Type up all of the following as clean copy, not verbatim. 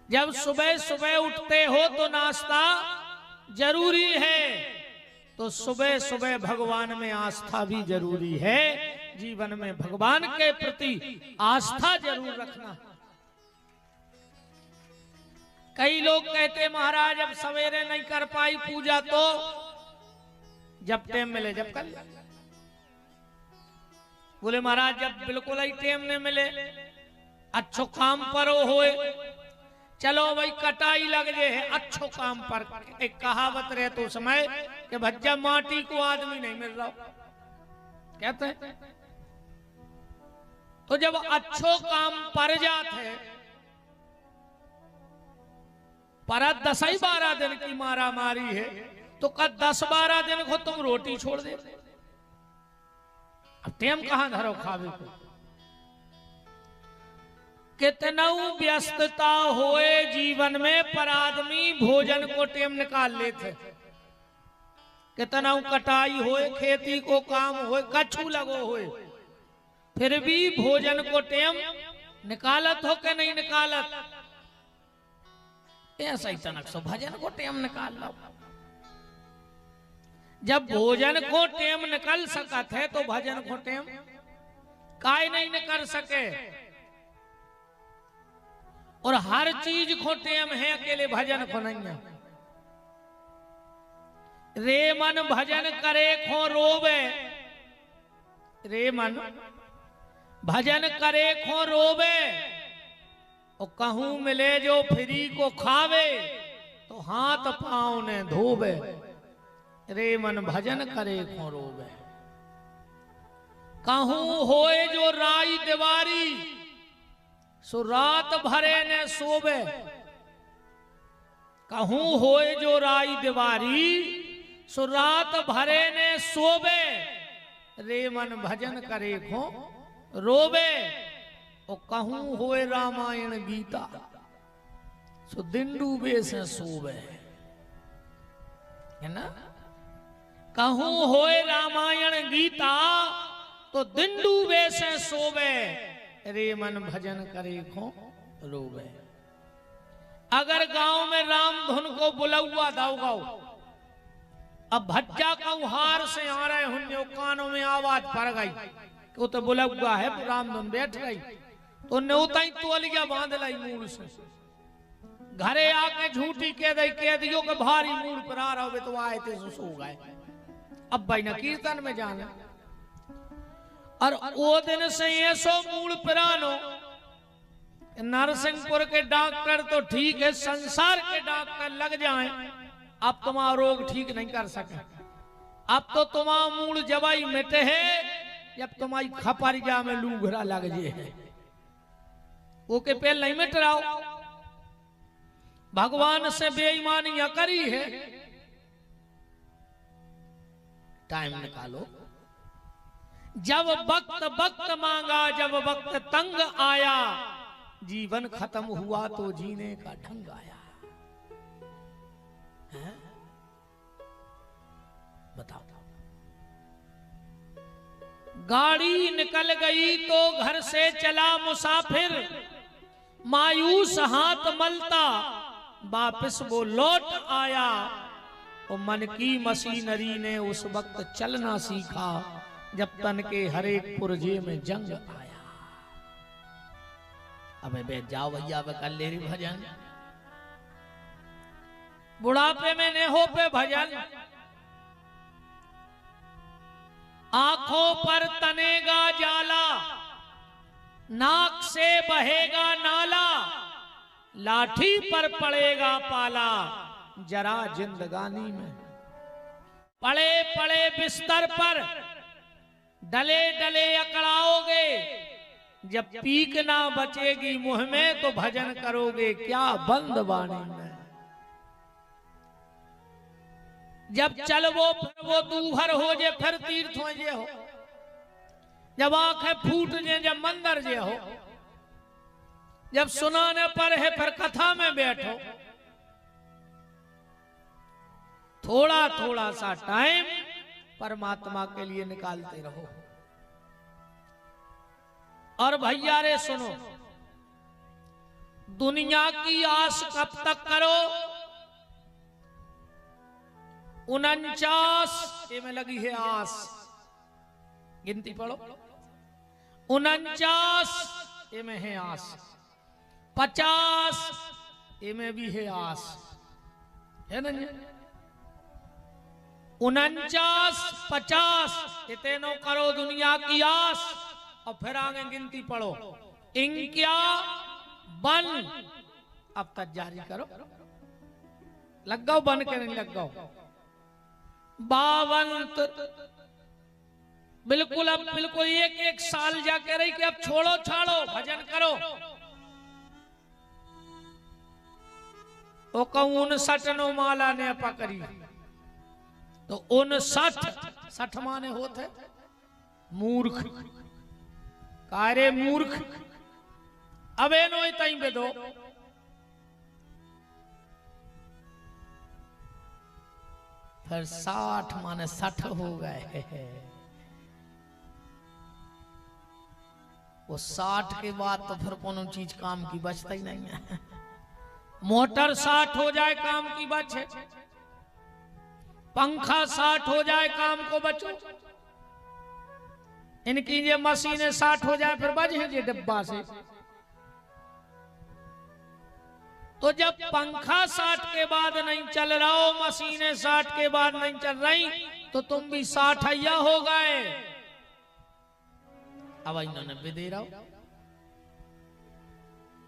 जब सुबह सुबह उठते हो तो नाश्ता जरूरी है, तो सुबह सुबह भगवान में आस्था भी जरूरी है। जीवन में भगवान के प्रति आस्था जरूर रखना। कई लोग कहते महाराज अब सवेरे नहीं कर पाई पूजा तो जब टाइम मिले जब कर ले। बोले महाराज जब बिल्कुल ही टाइम नहीं मिले, अच्छो काम पर होए, चलो भाई कटाई लग जे है अच्छो काम पर। एक कहावत रहे तो समय कि भज्जा माटी को आदमी नहीं मिल रहा कहते हैं। तो जब अच्छो काम पर जाते पर 10-12 दिन की मारा मारी है, तो कद 10-12 दिन को तुम रोटी छोड़ दे। अब टेम कहां धरो खावे को। कितना व्यस्तता होए जीवन में, पर आदमी भोजन को टेम निकाल लेते। कितना कटाई होए, खेती को काम होए, कछु लगो होए, फिर भी भोजन को टेम निकालत हो के नहीं निकालत। ऐसा ही तनक सो भजन को टेम निकाल लो। जब भोजन को टेम निकल सकत है तो भजन को टेम काय नहीं निकल सके। और हर चीज को टेम है, अकेले भजन को नहीं है। रे मन भजन करे खो रोवे, रे मन भजन करे खो रोवे, और कहूं मिले जो फ्री को खावे, तो हाथ पांव ने धोवे। रे मन भजन करे खो रोवे। कहूं होए जो राई दीवारी, सो रात भरे ने सोवे। कहूं होए जो राई दीवारी, सो रात भरे ने सोवे। रे मन भजन करे खो रोवे। और कहूं होए रामायण गीता, सो दिन डूबे से सोवे। है ना। कहूं होए रामायण गीता, तो दिन डूबे से सोवे। रे मन भजन करे खो रोवे। अगर गांव में राम धुन को बुलौआ दाऊ गाओ, अब भज्जा कौहार से आ रहे हुन्ने, कानों में आवाज पड़ गई तो बुलौआ है, राम धुन बैठ गई, तो न्योता ही तोलिया बांध लाई मूल से। घरे आके झूठी कह दियो के भारी मूल पर आ रहा हो, तो आए थे सो गए। अब भाई न कीर्तन में जाना, और वो दिन से ये सो मूल पुरानो। नरसिंहपुर के डॉक्टर तो ठीक है, संसार के डॉक्टर लग जाएं, अब तुम्हारा रोग ठीक नहीं कर सके। अब तो तुम्हारा मूल जवाई मिटे है, जब तुम्हारी खपरिया में लूघरा लग जे है। वो के पेल नहीं मिट रहा हो। भगवान से बेईमानियां करी है। टाइम निकालो। जब वक्त वक्त मांगा, जब वक्त तंग आया, जीवन खत्म हुआ तो जीने का ढंग आया। है? बताओ। गाड़ी निकल गई तो घर से चला मुसाफिर, मायूस हाथ मलता वापस वो लौट आया। और मन की मशीनरी ने उस वक्त चलना सीखा, जब तन के हर एक पुर्जे में जंग आया। अबे बे जाओ भैया वे कर ले रही भजन। बुढ़ापे में ने हो पे भजन। आंखों पर तनेगा जाला, नाक से बहेगा नाला, लाठी पर पड़ेगा पाला, जरा जिंदगानी में। पड़े पड़े बिस्तर पर डले डले अकड़ाओगे, जब पीक ना बचेगी मुंह में, तो भजन करोगे क्या बंद वाणी में। जब चल वो दूभर हो जे, फिर तीर्थ हो जे हो। जब आंखें फूट जे, जब मंदिर जे हो। जब सुनाने पर है, फिर कथा में बैठो। थोड़ा थोड़ा सा टाइम परमात्मा के लिए निकालते रहो। और भैया रे सुनो, दुनिया की आस कब तक करो? 49 ये में लगी है आस, गिनती पढ़ो। 49 ये में है आस, 50 ये में भी है आस, है ना? 49 50 इतने करो दुनिया की आस, और फिर आगे गिनती पढ़ो। इंक्या बन, अब तक जारी करो। लग गओ बन के नहीं लग गओ। 52 बिल्कुल, अब बिल्कुल एक एक साल जाके रही कि अब छोड़ो छाड़ो भजन करो। वो कहूं 59 नो माला ने पकड़ी, तो 59 माने होते मूर्ख, कारे मूर्ख। अब एनो तई बेदो, फिर 60 माने 60 हो गए। वो 60 के बाद तो फिर कोनो चीज काम की बचता ही नहीं है। मोटर 60 हो जाए काम की बचे, पंखा 60 हो जाए काम को बचो, इनकी ये मशीनें 60 हो जाए फिर बजे ये डिब्बा से। तो जब पंखा 60 के बाद नहीं चल रहा हो, मशीनें 60 के बाद नहीं चल रही, तो तुम भी 60 हो गए। अब इन्होंने भी दे रहा हो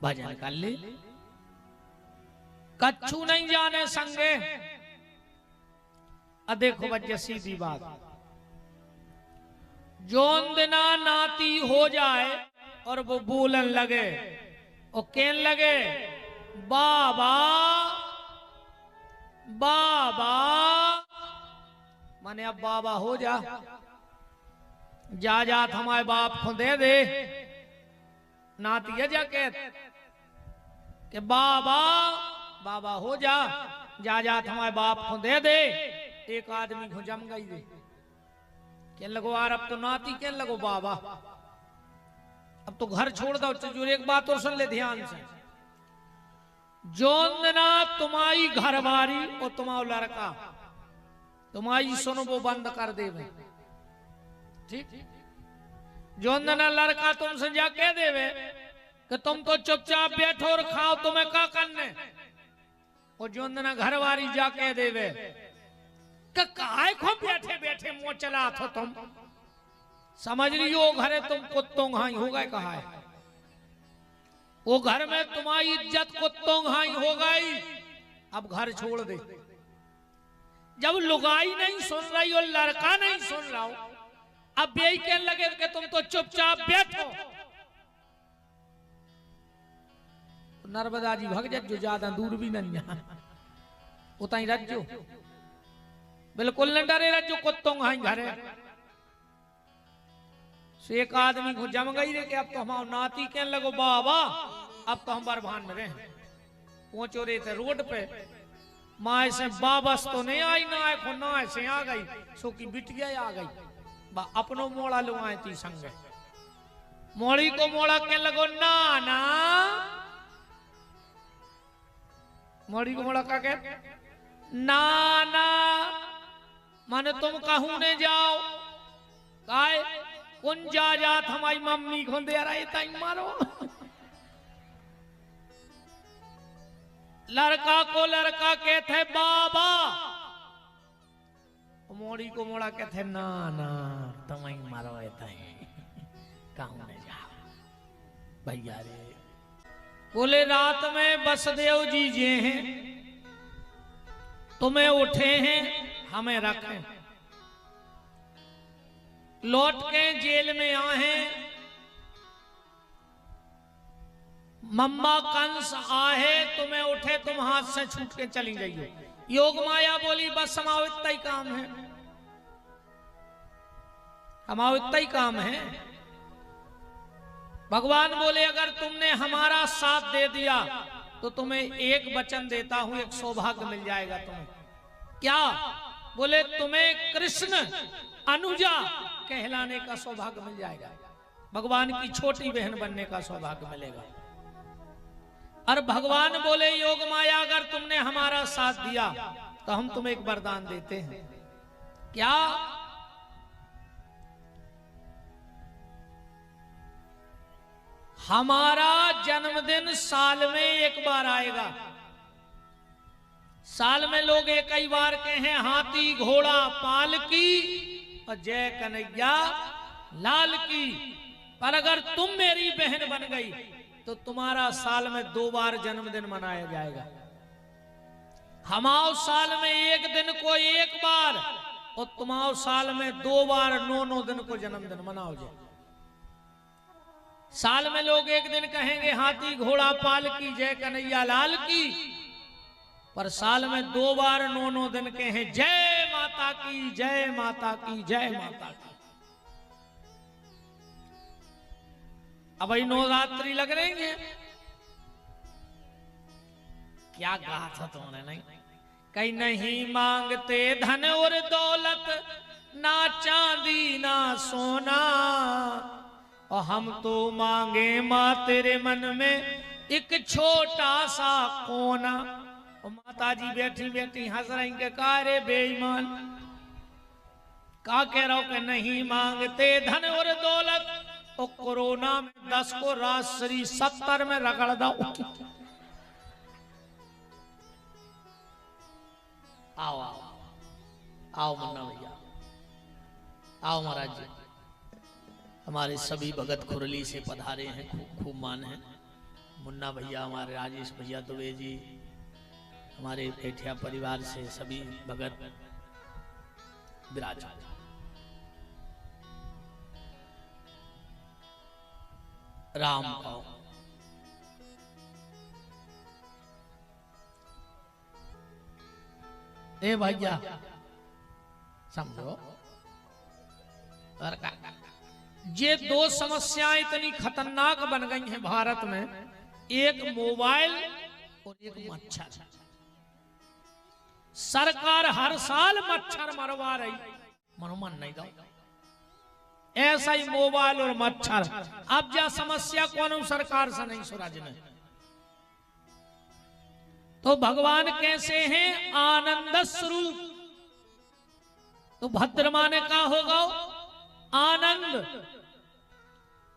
भजन कर ले, कच्छू नहीं जाने संगे। अब देखो बच्चे सीधी बात, जोन दिना नाती हो जाए और वो बोलन लगे और कहने लगे बाबा बाबा, माने अब बाबा हो जा, जा हमारे बाप को दे दे। नाती है जाके कि बाबा बाबा हो जा, जा हमारे बाप को दे दे। एक आदमी को जम गई दे, कहने लगो यार अब तो नाती, कहने लगो बाबा अब तो घर छोड़ दो। जो एक बात और सुन ले ध्यान से, जोंदना तुम्हारी घरवारी और तुम्हारा लड़का तुम्हारी सुनो वो बंद कर दे, ठीक? जोंदना लड़का तुमसे जा कह देवे कि तुम तो चुपचाप बैठो और खाओ, तुम्हें क्या करने। और जोंदना घरवारी जा कह देवे कि काहे को बैठे बैठे मुंह चला थो तुम, समझ लियो घरे तुम कुत्तों घाई हो गए। कहा है वो घर में तुम्हारी इज्जत कुत्तों घाई हो गई, अब घर छोड़ दे। जब लुगाई नहीं सुन रही और लड़का नहीं सुन रहा हो, अब यही कहने लगे कि तुम तो चुपचाप बैठो। नर्मदा जी भग जो ज्यादा दूर भी नहीं है, उतना ही रज्जो, बिल्कुल न डरे रज्जो कुत्तों घाई घरे। एक आदमी को जम गई रे कि अब तो हमारा नाती कहने लगो बाबा अब तो हम बरभान में रहे। पहुंचो रहे थे रोड पे, माँ से बाबस तो नहीं आई, ना आए ना ऐसे आ गई, सो की बिटिया आ गई। अपनो मोड़ा लो आए थी संग, मोड़ी को मोड़ा कहने लगो ना ना, मोड़ी को मोड़ा क्या कह ना ना, माने तुम कहूं ने जाओ, काय कौन जा हमारी मम्मी को दे रहा ताई मारो। लड़का को लड़का कहते बाबा, मोड़ी को मोड़ा कहते ना ना तुम्हें मारो कहूं ने जाओ भैया रे। बोले रात में बसदेव जी जे हैं, तुम्हें उठे हैं हमें रखें, लौट के जेल में आए हैं, मम्मा कंस आहे तुम्हें उठे, तुम हाथ से छूट के चली गई हो। योग माया बोली बस हमारा इतना ही काम है, हमारा इतना ही काम है। भगवान बोले अगर तुमने हमारा साथ दे दिया तो तुम्हें एक वचन देता हूं, एक सौभाग्य मिल जाएगा तुम्हें। क्या? बोले तुम्हें कृष्ण अनुजा कहलाने का सौभाग्य मिल जाएगा, भगवान की छोटी बहन बनने का सौभाग्य मिलेगा। और भगवान बोले योग माया अगर तुमने हमारा साथ दिया तो हम तुम्हें एक वरदान देते हैं। क्या? हमारा जन्मदिन साल में एक बार आएगा। साल में लोग एक ही बार कहें हाथी घोड़ा पालकी और जय कन्हैया लाल की। पर अगर तुम मेरी बहन बन गई तो तुम्हारा साल में 2 बार जन्मदिन मनाया जाएगा। हमाओ साल में एक दिन को एक बार और तुम्हाओ साल में 2 बार 9 दिन को जन्मदिन मनाओ जाए। साल में लोग एक दिन कहेंगे हाथी घोड़ा पालकी जय कन्हैया लाल की, पर साल में 2 बार 9 दिन कहें जय माता की जय माता की जय माता की। अब भाई नवरात्रि लग रही है, क्या कहा था तुमने? नहीं कहीं नहीं मांगते धन और दौलत, ना चांदी ना सोना, और हम तो मांगे माँ तेरे मन में एक छोटा सा कोना। और माता जी बैठी बैठी हंस रही के का रे बेईमान, का कह रहा हो कि नहीं मांगते धन और दौलत, तो कोरोना में 10 को राजश्री 70 में रगड़ दो। आओ आओ आओ मुन्ना भैया, आओ महाराज जी। हमारे सभी भगत खुरली से पधारे हैं, खूब खूब मान है। मुन्ना भैया, हमारे राजेश भैया दुबे जी, हमारे पेठिया परिवार से सभी भगत विराज। राम पाओ। ए भैया समझो, ये 2 समस्याएं इतनी खतरनाक बन गई हैं भारत में, एक मोबाइल और एक मच्छर। सरकार हर साल मच्छर मरवा रही, मनोमन नहीं दो, ऐसा ही मोबाइल और मच्छर। अब जा समस्या कौन सरकार से नहीं स्वराज में, तो भगवान कैसे हैं? आनंद स्वरूप। तो भद्रमा ने कहा होगा आनंद।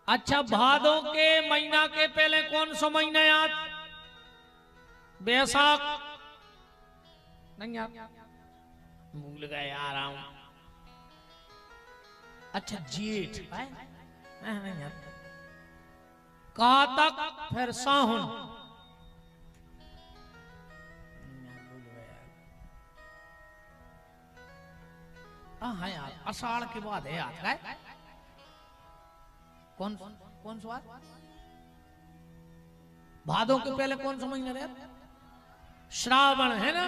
अच्छा, भादों के महीना के पहले कौन सा महीना याद? बैसाख नहीं याद? भूल गए आ रहा हूं। अच्छा, जेठ नहीं याद। कातक, फिर साहुन, हाँ यार आषाढ़ के बाद है याद है। कौन कौन सा? भादों के पहले कौन सा महीना रहता? श्रावण है ना?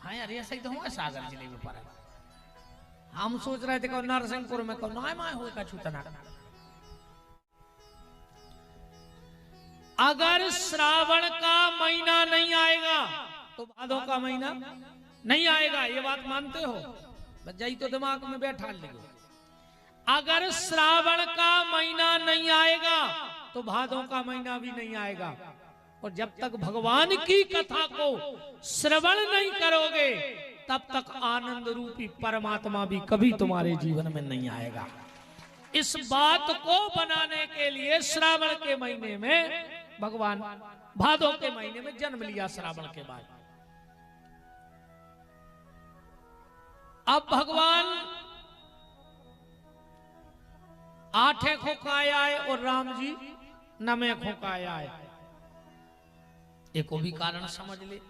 हाँ यार ऐसा ही तो हुआ सागर जिले में पड़ा। हम सोच रहे थे कि नरसिंहपुर में कौन माय होगा छूतना। अगर श्रावण का महीना नहीं आएगा तो भादों का महीना नहीं आएगा, ये बात मानते हो? बजाई तो दिमाग में बैठा लो। अगर श्रावण का महीना नहीं आएगा तो भादों का महीना भी नहीं आएगा। और जब तक भगवान की कथा को श्रवण नहीं करोगे तब तक आनंद रूपी परमात्मा भी कभी तुम्हारे जीवन में नहीं आएगा। इस बात को बनाने के लिए श्रावण के महीने में भगवान भादों के महीने में जन्म लिया। श्रावण के बाद अब भगवान 8 खोकाया आए और राम जी 9 खोकाया आए। एक भी कारण समझ ले।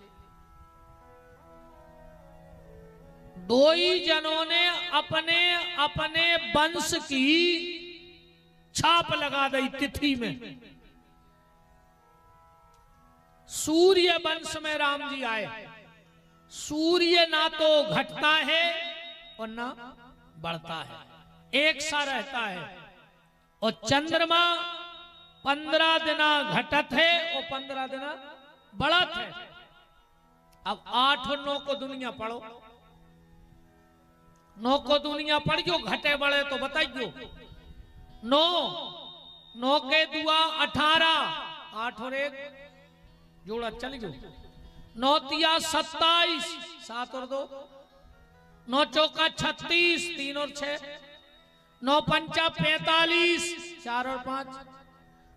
2 ही जनों ने अपने अपने वंश की छाप लगा दी तिथि में। सूर्य वंश में राम जी आए। सूर्य ना तो घटता है और ना बढ़ता है, एक सा रहता है। और चंद्रमा 15 दिना घटत है और 15 दिना बढ़त है। अब 8 और 9 को दुनिया पढ़ो। 9 को दुनिया पढ़ियो, घटे बढ़े तो बताइयो। 9 के दुआ 18 8 और 1 जोड़ा चल गयो। 9 तिया 27, 7 और 2, 9 चौका 36, 3 और 6, 9 पंचा 45, 4 और 5,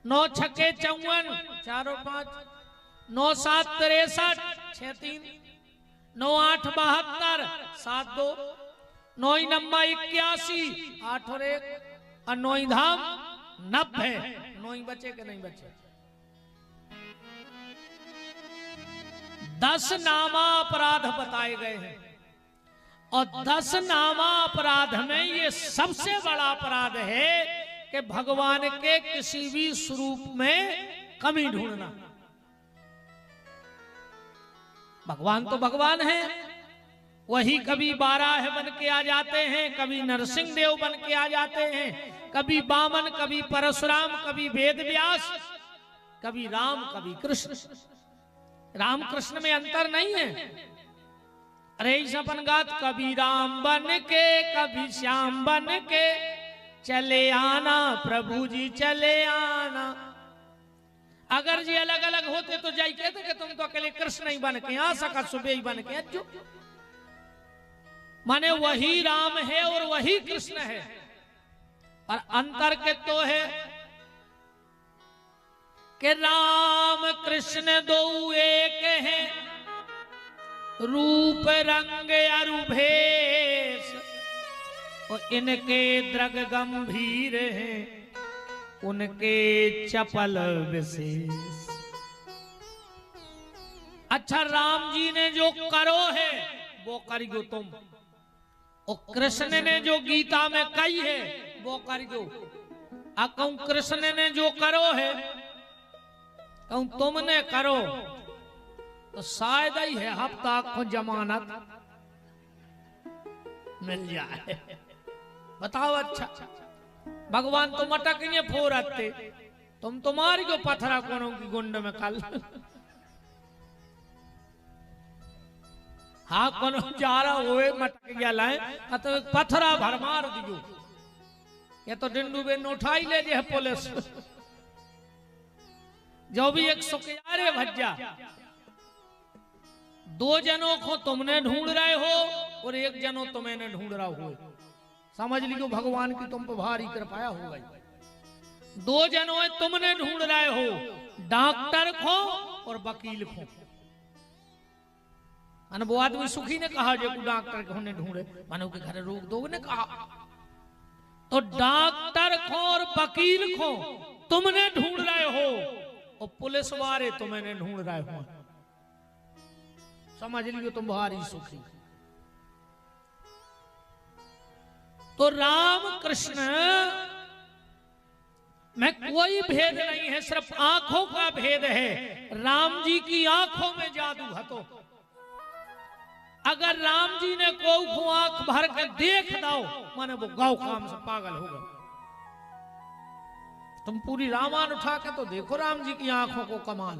9 छक्के 54, 4 और 5, 9 7 63, 6 3, 9 8 72, 7 2, 9 नम्मा 81, 8 और 1, और 9 धाम 90। 9 बचे के नहीं बचे। 10 नामा अपराध बताए गए हैं और 10 नामा अपराध में ये सबसे बड़ा अपराध है कि भगवान के किसी भी स्वरूप में कमी ढूंढना। भगवान तो भगवान है, वही कभी बाराह बन के आ जाते हैं, कभी नरसिंह देव बन के आ जाते हैं, कभी बामन, कभी परशुराम, कभी वेद व्यास, कभी राम, कभी कृष्ण। राम कृष्ण में अंतर नहीं है। अरे सपन गात, कभी राम बन के कभी श्याम बन के चले आना, प्रभु जी चले आना। अगर जी अलग अलग होते तो जाई कहते कि तुम तो अकेले कृष्ण ही बन के आ सका, सुबह ही बन के अज्जो। माने वही राम है और वही कृष्ण है, और अंतर के तो है कि राम कृष्ण दो एक हैं, रूप रंग अरु भेष, और इनके द्रग गंभीर हैं, उनके चपल विशेष। अच्छा, राम जी ने जो करो है वो करियो तुम, और कृष्ण ने जो गीता में कही है वो करियो। कहूं कृष्ण ने जो करो है, कहूं तुमने करो, तो शायद ही है हफ्ता को जमानत मिल जाए। बताओ। अच्छा, भगवान तो मटकिए फोरते, तुम तो मार गो पत्थरा कोनो की गुंड में कल। हाँ, कोनो जा रहा हुए मटकिया लाए तो पत्थरा भर मार दियो। ये तो डिंडू बेन उठाई ले जे पुलिस। जो भी 111 भज्जा, 2 जनों को तुमने ढूंढ रहे हो और 1 जनों तुम्हें ढूंढ रहा हो। समझ लियो भगवान की तुम पर भारी कृपा हो गई। 2 जनों तुमने ढूंढ रहे हो, डॉक्टर को और वकील को। वो आदमी सुखी ने कहा जो डॉक्टर को ने ढूंढे, मानो के घर रोक दो ने कहा। तो डॉक्टर को और वकील को तुमने ढूंढ रहे हो और पुलिस वाले तुम्हें ढूंढ रहे हो। समझ लियो तुम भारी सुखी। तो राम कृष्ण में कोई भेद नहीं है, सिर्फ आंखों का भेद है। राम जी की आंखों में जादू है। तो अगर राम जी ने को आंख भर के देख दो, माने वो गौ काम से पागल हो गए। तुम पूरी रामायण उठा के तो देखो राम जी की आंखों को कमाल।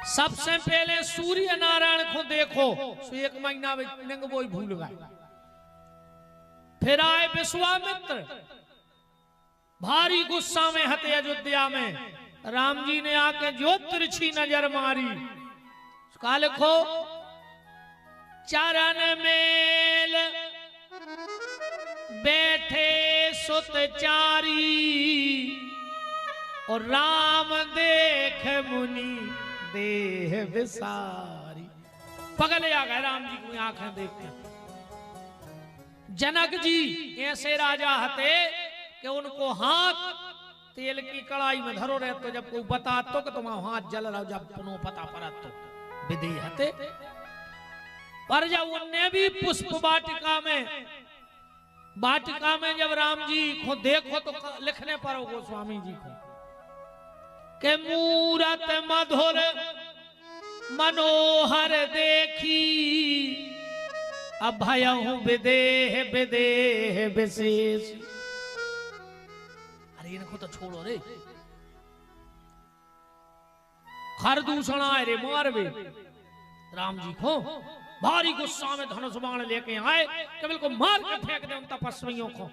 सबसे पहले सूर्य नारायण को देखो, सो 1 महीना में वो ही भूल गए। फिर आए विश्वामित्र, भारी गुस्सा में हते अयोध्या में। राम जी ने आके जो तिरछी नजर मारी, उसका लिखो चरण मेल बैठे सुतचारी, और राम देख मुनि देह विसारी। पगले आ गए राम जी की आंखें देख के। जनक जी ऐसे राजा हते कि उनको हाथ तेल की कड़ाई में धरो रहे, तो जब कोई बता तो कि तुम्हारा हाथ जल रहा, जब पुनः पता पड़ा तो विधि हते। पर जब उनने भी पुष्प वाटिका में जब राम जी को देखो तो लिखने पर हो गोस्वामी जी को के मूरत मधुर मनोहर देखी, अभयहु विदेह विदेह विशेष। अरे इनको तो छोड़ो रे, खरदूषण आए रे मारवे। राम जी को भारी गुस्सा में धनुष बाण लेके आए, केवल को मार के फेंक दे उन तपस्वियों को।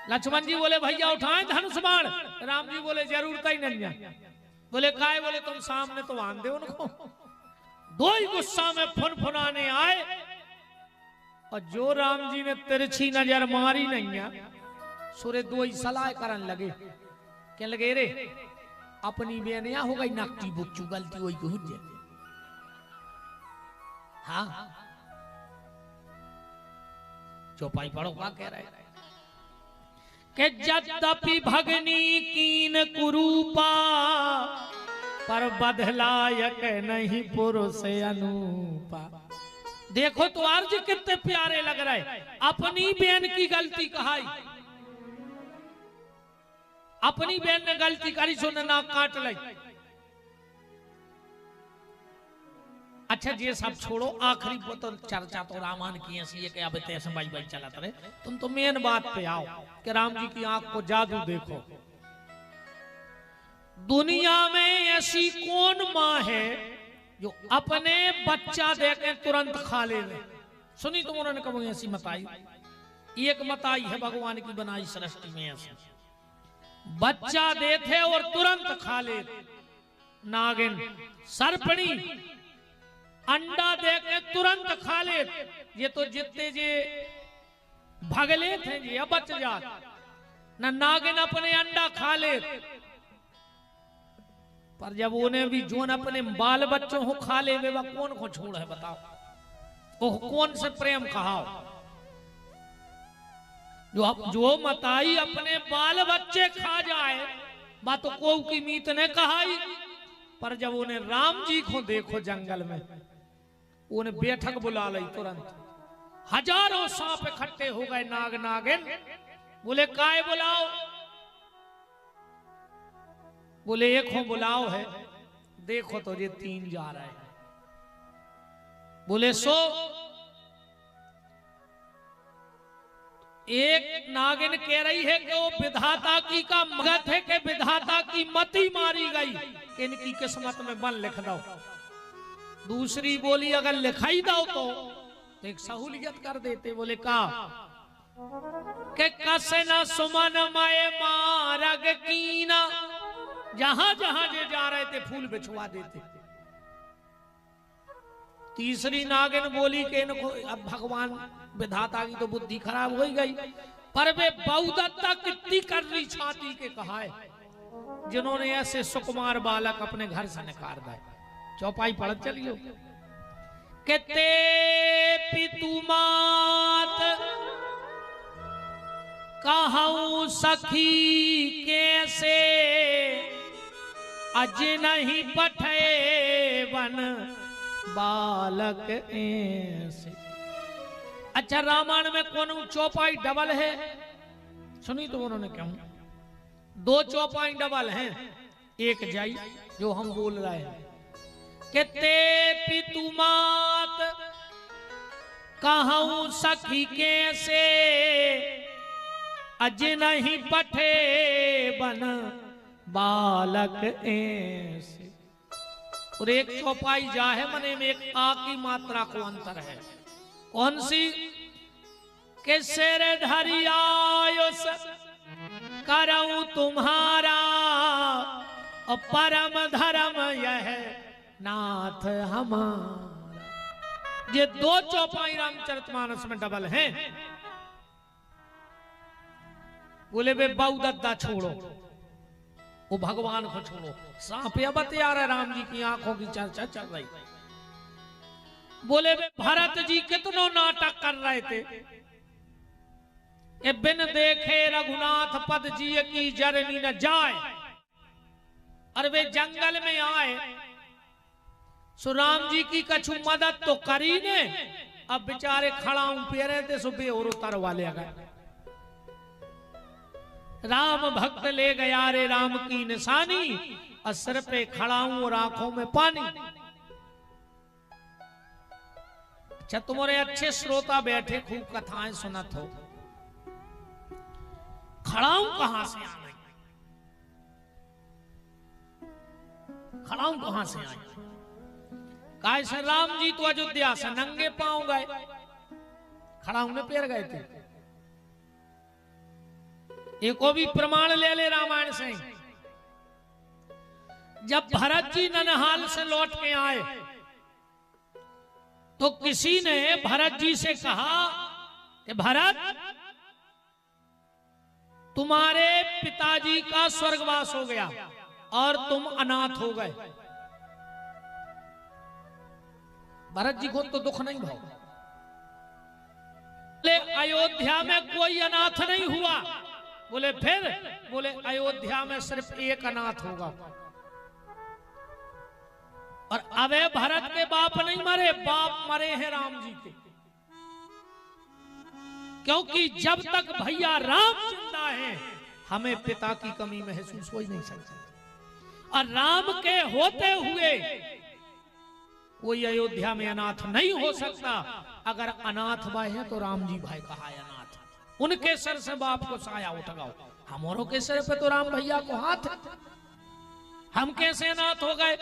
लक्ष्मण जी बोले भैया उठाएं धनुष बाण। राम जी बोले जरूरत ही नहीं है, बोले काय? बोले तुम सामने तो बांध दे उनको। दो ही गुस्सा में फुनफुनाने आए और जो राम जी ने तिरछी नजर मारी नहीं है, सुरे दो ही सलाह करन लगे। क्या लगे रे अपनी बेनिया हो गई नकटी बुच्चू गलती हुई हुज। हाँ चौपाई पढ़ो क्या कह रहे कि यद्यपि भगनी कीन कुरूपा पर बदलायक नहीं पुरुष अनूपा। देखो तो अर्ज कितने प्यारे लग रहे। अपनी बहन की गलती कहाई, अपनी बहन ने गलती करी सो नाक काट ली। अच्छा ये सब छोड़ो, आखिरी तो चर्चा तो रामायण की ऐसी है कि अब तैसे भाई भाई चलत रहे। तुम तो मेन बात पे आओ कि राम जी की आंख को जादू देखो। दुनिया में ऐसी कौन माँ है जो अपने बच्चा देके तुरंत खा ले? सुनी तुम उन्होंने कभी ऐसी मताई? एक मताई है भगवान की बनाई सृष्टि में ऐसी, बच्चा देते और तुरंत खा ले। नागिन, सर्पणी अंडा देके तुरंत खा ले। ये तो जितने जे भगले थे ये बच जात न। नागिन अपने अंडा खा ले, पर जब उन्हें भी जोन अपने बाल बच्चों को खा ले वे कौन को छोड़ है बताओ? वो कौन से प्रेम कहाओ? जो मताई अपने बाल बच्चे खा जाए बात को की मीत ने कहाई। पर जब उन्हें राम जी को देखो जंगल में, उन्हें बैठक बुला ली तुरंत। हजारों सांप इकट्ठे हो गए नाग नागिन। बोले काय बुलाओ? बोले एक हो बुलाओ है। देखो तो ये तीन जा रहे हैं। बोले सो एक नागिन कह रही है कि वो विधाता की का मगध है कि विधाता की मती मारी गई, इनकी किस्मत में बन लिख दो। दूसरी बोली अगर लिखाई दो तो एक सहूलियत कर देते। बोले का के कसे न सुमन माए मारग कीना, जहां जहां जे जा रहे थे फूल बिछवा देते। तीसरी नागिन बोली कि इनको अब भगवान विधाता की तो बुद्धि खराब हो गई, पर वे बहुदत्ता कितनी कर रही छाती के कहा है जिन्होंने ऐसे सुकुमार बालक अपने घर से निकाल दिए। चौपाई पढ़ चलियो कि ते पितु मात कहूं सखी कैसे, अज नहीं पठे वन बालक ऐसे। अच्छा रामायण में कौन चौपाई डबल है? सुनी तो उन्होंने क्यों? दो चौपाई डबल हैं, एक जाई जो हम बोल रहे हैं कि ते पितु मात कहूं सखी कैसे, अज नहीं पठे बन बालक ऐसे। और एक चौपाई जा है मने में एक आ की मात्रा को अंतर है। कौन सी? के सिर धरि आयुष करऊं तुम्हारा, और परम धर्म यह नाथ हमारा। ये दो चौपाई रामचरितमानस में डबल हैं। बोले वे बहुदत्ता छोड़ो, वो भगवान को छोड़ो। सांप या बतिया रहे राम जी की आंखों की चर्चा चल रही। बोले वे भरत जी कितनों नाटक कर रहे थे। ए बिन देखे रघुनाथ पद जी की जरनी न जाए। और वे जंगल में आए, सो राम जी की कछु मदद तो करी ने। अब बेचारे खड़ाऊं पे रहे थे, सो बेहोर उतर वाले अगर राम भक्त ले गया रे राम की निशानी, और सिर पे खड़ाऊं और आंखों में पानी। अच्छा तुम्हारे अच्छे श्रोता बैठे खूब कथाएं सुनत हो, खड़ाऊं कहां से आ गई? खड़ाऊं कहां से आई? काय से राम जी तो अयोध्या से नंगे पांव गए, खड़ाऊं में पैर गए थे। एको भी प्रमाण ले ले रामायण से। जब भरत जी ननिहाल से लौट के आए तो किसी ने भरत जी से कहा कि भरत, तुम्हारे पिताजी का स्वर्गवास हो गया और तुम अनाथ हो गए। भरत जी को तो दुख नहीं भाव। बोले अयोध्या में कोई अनाथ नहीं हुआ। बोले फिर? बोले अयोध्या में सिर्फ एक अनाथ होगा। और अबे भरत के बाप नहीं मरे, बाप मरे हैं राम जी के। क्योंकि जब तक भैया राम जिंदा है हमें पिता की कमी महसूस हो ही नहीं सकती। और राम के होते हुए कोई अयोध्या में अनाथ नहीं हो सकता। अगर अनाथ भाई है तो राम जी भाई कहा है अनाथ। उनके सर से बाप को साया उठाओ। हमारों के सर पे तो राम भैया को हाथ है, हम कैसे अनाथ हो गए?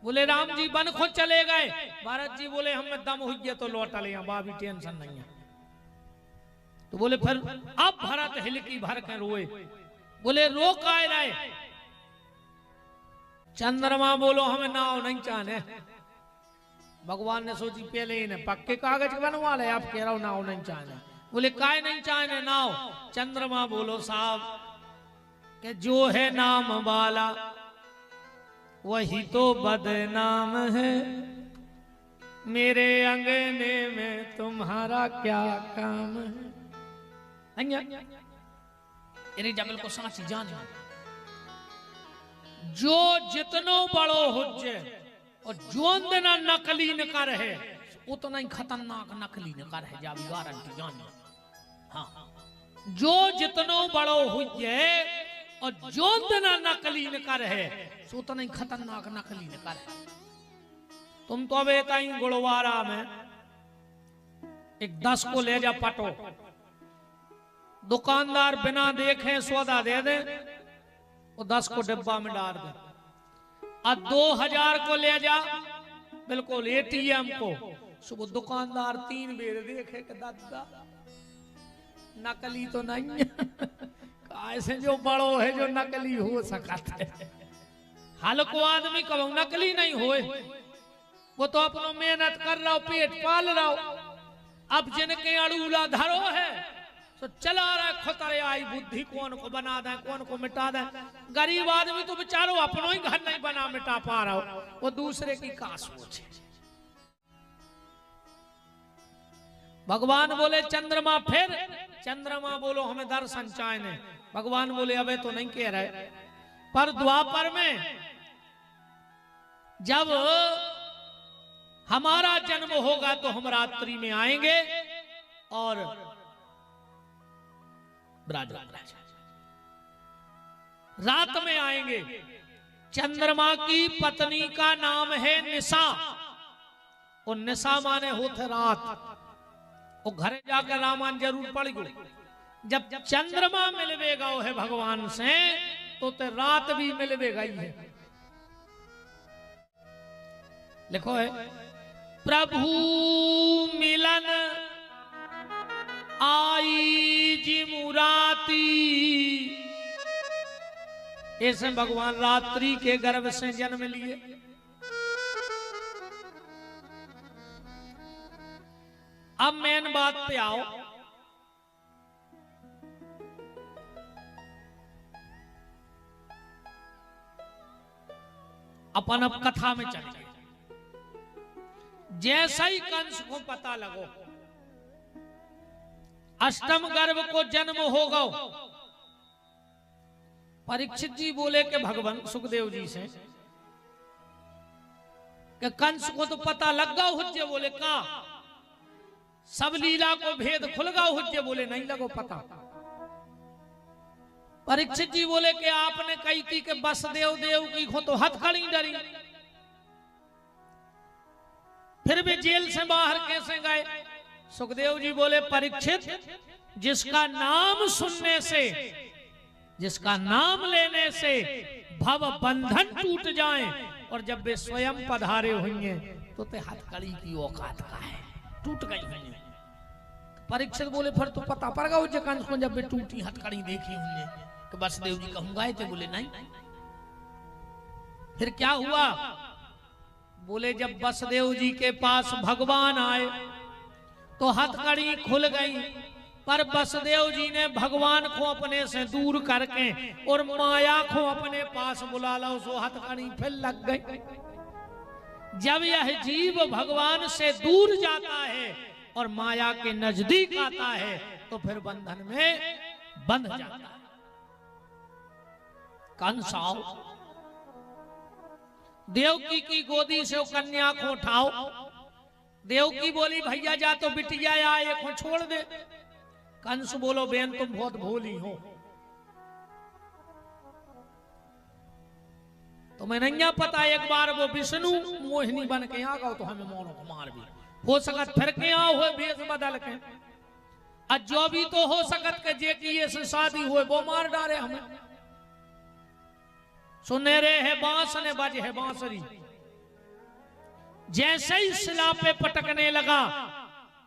बोले राम जी बन खुद चले गए। भरत जी बोले हमें दम हुई है तो लौटा ले, बाबी टेंशन नहीं है। तो बोले फिर अब भरत हिलकी भर के रोए। बोले रो काय रहे? चंद्रमा बोलो हमें नाव नहीं चाहने। भगवान ने सोची पहले ही ने पक्के कागज बनवा ले, आप कह रहा हो नाव नहीं चाहने। बोले काय नहीं चाहने नाव? चंद्रमा बोलो साहब कि जो है नाम वाला वही तो बदनाम है, मेरे अंगने में तुम्हारा क्या काम है। इन्हीं जंगल को सांची जान जो जितनो बड़ो हुज्जे और जोन देना नकली न कर है उतना ही खतरनाक नकली न कर है। जावी गारंटी जान। हाँ, जो जितनो बड़ो हुज्जे और जोन देना नकली न कर है उतना ही खतरनाक नकली न कर है। तुम तो अब एक गुड़वारा में एक 10 को ले जा पटो, दुकानदार बिना देखे सौदा दे दे, वो 10 को डिब्बा में डाल दे। और 2000 को ले जा बिल्कुल एटीएम को, सुबह दुकानदार 3 बेर देखे कि दादा नकली तो नहीं है। ऐसे जो बड़ो है जो नकली हो सकता है। हल्को आदमी कब नकली नहीं होए, वो तो अपना मेहनत कर रहा हो, पेट पाल रहा हो। अब जिनके अड़ूला धरो है तो चला रहा है खुतरे आई बुद्धि, कौन को बना दे कौन को मिटा दे। गरीब आदमी तो बेचारो अपनो ही घर नहीं बना मिटा पा रहा हो, वो दूसरे की का सोचे। भगवान बोले चंद्रमा फिर? चंद्रमा बोलो हमें दर्शन चाहने। भगवान बोले अबे तो नहीं कह रहे, पर द्वापर में जब हमारा जन्म होगा तो हम रात्रि में आएंगे और रात में आएंगे। चंद्रमा की पत्नी का नाम है निशा, और निशा माने होते रात। वो घरे जाकर रामायण जरूर पढ़ गो। जब चंद्रमा मिलवेगा वो है भगवान से तो रात भी मिलवेगा ही है। लिखो है प्रभु मिलन आई जी मुराती। ऐसे भगवान रात्रि के गर्भ से जन्म लिए। अब मेन बात पे आओ। अपन अब कथा में चले। जैसा ही कंस को पता लगो अष्टम गर्भ को जन्म होगा, परीक्षित जी बोले कि भगवान सुखदेव जी से कि कंस को तो पता लग गया हुज्जे। बोले का सब लीला को भेद खुल गया हुज्जे? बोले नहीं लगो पता। परीक्षित जी बोले कि आपने कही थी कि बसदेव देव की को तो हथकड़ी डरी, फिर भी जेल से बाहर कैसे गए? सुखदेव जी बोले परीक्षित, जिसका नाम सुनने से, जिसका नाम लेने से भव बंधन टूट जाए और जब वे स्वयं पधारे होंगे तो ते हथकड़ी की औकात का है, टूट गई होंगे। परीक्षित बोले फिर तो पता पड़ गया कंस को जब वे टूटी हथकड़ी देखी होंगे कि बसदेव जी कहूंगा थे? बोले नहीं। फिर क्या हुआ? बोले जब वसुदेव जी के पास भगवान आए तो हथकड़ी खुल गई, पर वसुदेव जी ने भगवान को अपने से दूर करके और माया को अपने पास बुला ला, सो हथकड़ी फिर लग गई। जब यह जीव भगवान से दूर जाता है और माया के नजदीक आता है तो फिर बंधन में बंध जाता है। कंस आओ, देवकी की गोदी से कन्या को उठाओ। देवकी बोली भैया जा तो बिटिया आए को छोड़ दे। कंस बोलो बेन तुम बहुत भोली हो, तुम्हें नहीं पता एक बार वो विष्णु मोहिनी बन के आ गए तो हमें मोरों को मार भी हो सकत, फिर के आओ हो भेष बदल के, और जो भी तो हो सकत के जे की ये से शादी हुए वो मार डाले हमें। सुनेरे है बांस ने बज है बांसुरी। जैसे ही शिला पे पटकने लगा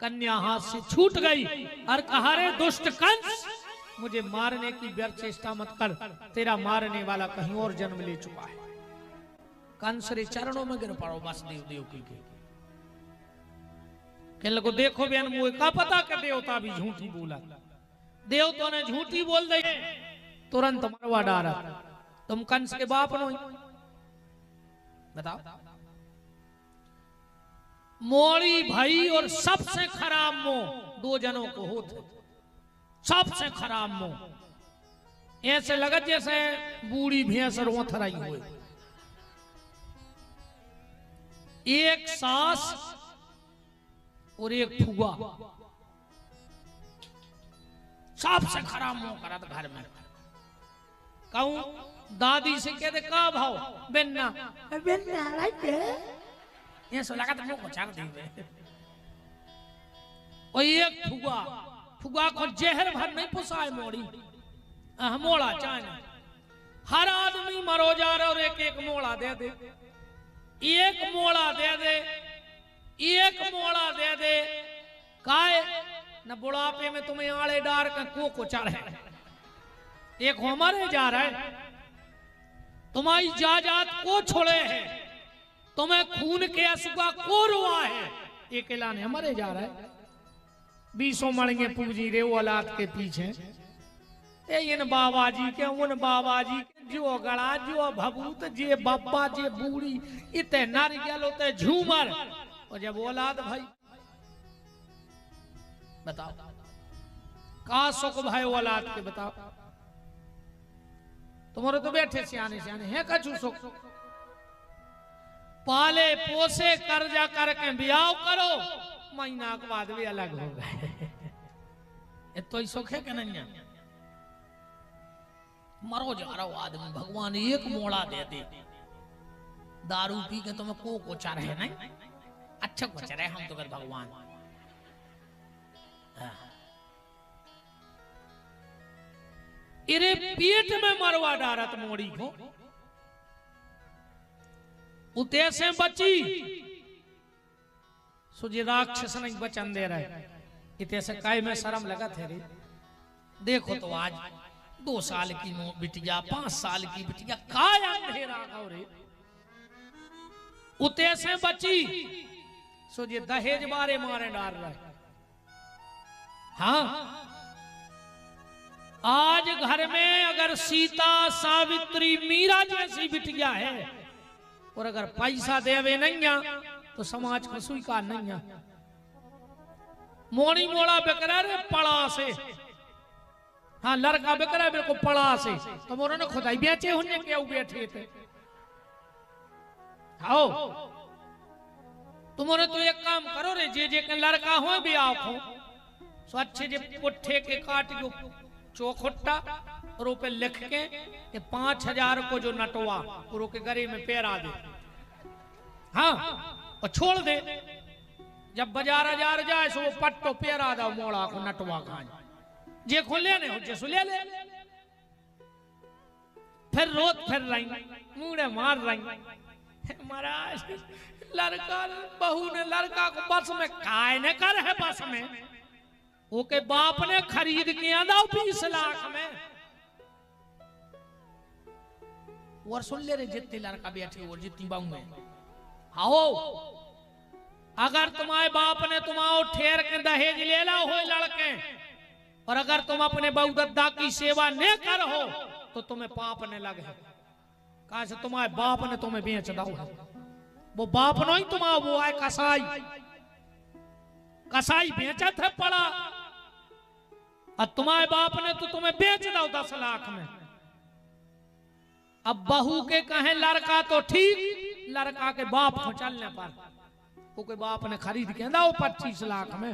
कन्या हाथ से छूट गई और कहा रे दुष्ट कंस, मुझे मारने की व्यर्थ चेष्टा मत कर, तेरा मारने वाला कहीं और जन्म ले चुका है। कंस रे चरणों में गिर पड़ो वसुदेव देवकी के। कहने लगो देखो बहन मुझे का पता कर देवता भी झूठी बोला, देवता ने झूठी बोल दी, तुरंत मरवा डाला। तुम कंस के बाप नो बताओ। मोड़ी भाई और सबसे खराब मोह दो जनों को होते, सबसे खराब मोह ऐसे लगा जैसे बूढ़ी भैंस रोथराई हुए। एक सास और एक फुआ, सबसे खराब मोह करा था घर में। कहूं दादी से कहते का भाव बेन्ना बेन्ना ये सो लगा तो को चाक दी। और एक फुआ, फुआ को जहर भर नहीं पुसाए मोड़ी मोड़ा चाहे हर आदमी मरो जा रहा और एक एक मोड़ा दे दे, एक मोड़ा दे दे, एक मोड़ा दे दे। काहे न बुढ़ापे में तुम्हें आड़े डार का को चढ़े, एक हमारे जा रहा है, तुम्हारी जायदाद को छोड़े है, तुम्हें खून के असुआ को रुआ है, एक ऐलान हमारे जा रहा है। 20 मणगे पूजी रे औलाद के पीछे इन बाबा जी के उन बाबा जी के, जो गड़ा जो भभूत जे बब्बा जे बूढ़ी इतने नारियल होते झूमर, और जब औलाद भाई बताओ का सुख भाई औलाद के बताओ। तुम्हारे तो बैठे सियाने सियाने है कछु सुख, पाले पोसे कर्जा करके ब्याह करो, महीना के बाद भी अलग हो गए। तो ही सुख है कि नहीं? मरो जा रहा हो आदमी, भगवान एक मोड़ा दे दे, दारू पी के तुम्हें को चार है नहीं, अच्छा को चार है हम तो कर भगवान। इरे पेट में मरवा डारत मोड़ी को, उते से बची सुजी राक्षस नहीं बचन दे रहे, इते से काय में शर्म लगा थे रे। देखो तो आज 2 साल की बिटिया 5 साल की बिटिया काय अंधेरा गाँव रे, उते से बची सुजी दहेज बारे मारे डाल रहे। हाँ आज घर में अगर सीता सावित्री मीरा जैसी बिटिया है और अगर पैसा देवे नहीं तो समाज को स्वीकार नहीं। मोड़ी मोड़ा बिकरा रे पड़ा से, हाँ लड़का बिकरा मेरे को पड़ा से, तो मोरों ने खुदाई बेचे होने क्या बैठे थे। आओ तुम्हारे तो एक काम करो रे, जे के लड़का हो भी आओ सो अच्छे जे पुट्ठे के काट जो चौखुट्टा और ऊपर लिख के 5000 को जो नटवा और के गले में पैरा दे, हाँ और छोड़ दे। जब बाजार हजार जाए सो वो पट्टो पैरा दो मोड़ा को नटवा खाए, जे को लेने हो जे सो ले ले। फिर रोत फिर रही मुड़े मार रही, महाराज लड़का बहू ने लड़का को बस में काय न कर है, बस में ओके बाप ने खरीद के आदा 20 लाख में। और सुन ले रे जितने लड़का बैठे और जितनी बहू है, आओ अगर तुम्हारे बाप ने तुम्हारो ठेर के दहेज ले ला हो लड़के, और अगर तुम अपने बहू दद्दा की सेवा न कर हो तो तुम्हें पाप ने लगे। कहा से तुम्हारे बाप ने तुम्हें बेच दो है, वो बाप नहीं तुम्हारा, वो है कसाई। कसाई बेचा था पड़ा, और तुम्हारे बाप ने तो तुम्हें बेच दो 10 लाख में। अब बहू के कहे लड़का तो ठीक, लड़का के बाप को चलने पर वो के बाप ने खरीद के दो 25 लाख में।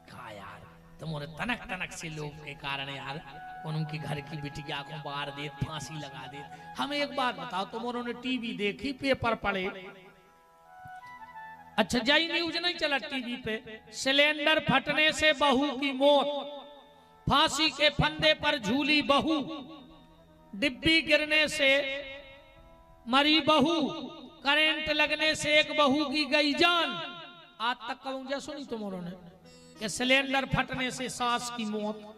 कहा यार तुम्हारे तनक तनक से लोग के कारण यार उनकी घर की बिटिया को मार दे, फांसी लगा दे। हमें एक बात बताओ, तुम्हारों ने टीवी देखी, पेपर पढ़े? अच्छा जय न्यूज नहीं चला टीवी पे, सिलेंडर फटने से बहू की मौत, फांसी के फंदे पर झूली बहू, डिब्बी गिरने से मरी बहू, करंट लगने से एक बहू की गई जान। आज तक कहूंगा सुनी तुम्हारों ने कि सिलेंडर फटने से सास की मौत?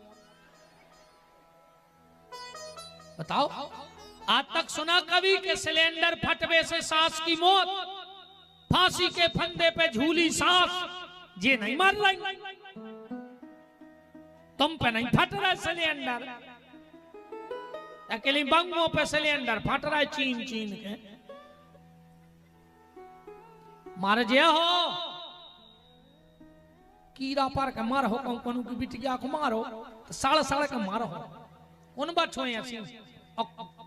बताओ आज तक सुना कभी कि सिलेंडर फटने से सास की मौत, फांसी के फंदे पे झूली सास? ये नहीं मार रही, तुम पे नहीं फट रहा सिलेंडर, अकेली बंगों पे सिलेंडर फट रहा है चीन चीन के। मार जे हो कीड़ा पर के मारो, कौन की बिटिया को मारो तो साड़ साड़ के मारो। उन बच्चों ऐसी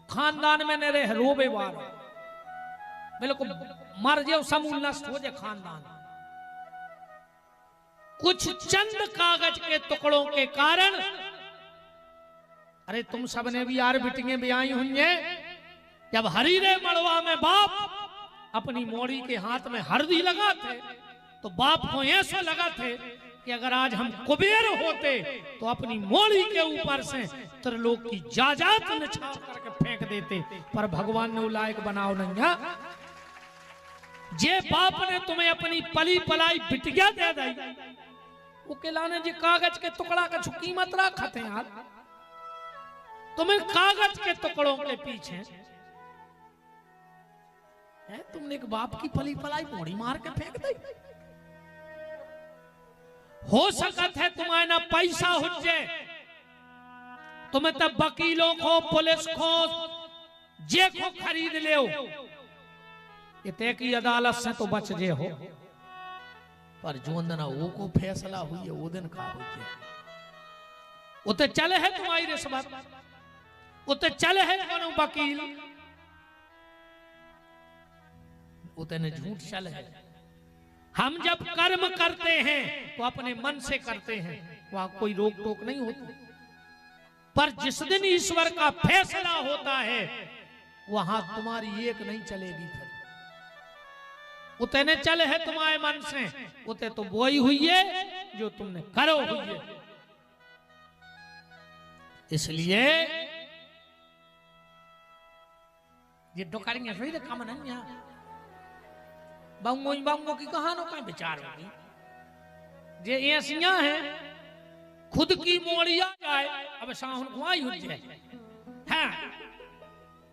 खानदान में न रहे रोबे वार, बिल्कुल मर जाओ समूल नष्ट हो जाए खानदान। कुछ चंद कागज के टुकड़ों के कारण, अरे तुम सबने भी यार बिटियां भी आई होंगे, जब हरीरे मड़वा में बाप अपनी मोड़ी के हाथ में हरदी लगाते तो बाप को ऐसा लगा थे कि अगर आज हम कुबेर होते तो अपनी मोड़ी के ऊपर से त्रिलोक की जायदाद निछावर करके फेंक देते, पर भगवान ने लायक बनाओ नहीं। जे बाप ने तुम्हें अपनी पली पलाई बिटिया दे दी, वो किलाने जी कागज के टुकड़ा का कीमत रखते यार, तुम्हें कागज के टुकड़ों के पीछे है, तुमने एक बाप की पली पलाई मोड़ी मार के फेंक दी। हो सकत है तुम्हारे ना पैसा हो जाए, तुम्हें तब वकीलों को पुलिस को जे को खरीद ले, इतने की अदालत से तो बच जे हो, पर जो दिन वो को फैसला हुई है वो दिन का हुई है। उते चले है तुम्हारी रिश्वत, उते चले है कोनो वकील, उते ने झूठ चले है। हम जब कर्म करते हैं तो अपने मन से करते हैं, वहां कोई रोक टोक नहीं होती, पर जिस दिन ईश्वर का फैसला होता है वहां तुम्हारी एक नहीं चलेगी। फिर उते ने चले है तुम्हारे मन से, उते तो वही हुई है जो तुमने करो हुई है। इसलिए ये डोकारियां सही काम नहीं है। बांगो की कहानों का विचार होगी, जे ऐसियां हैं खुद की मोड़िया जाए, अब साहुन खुआई हो जाए, हाँ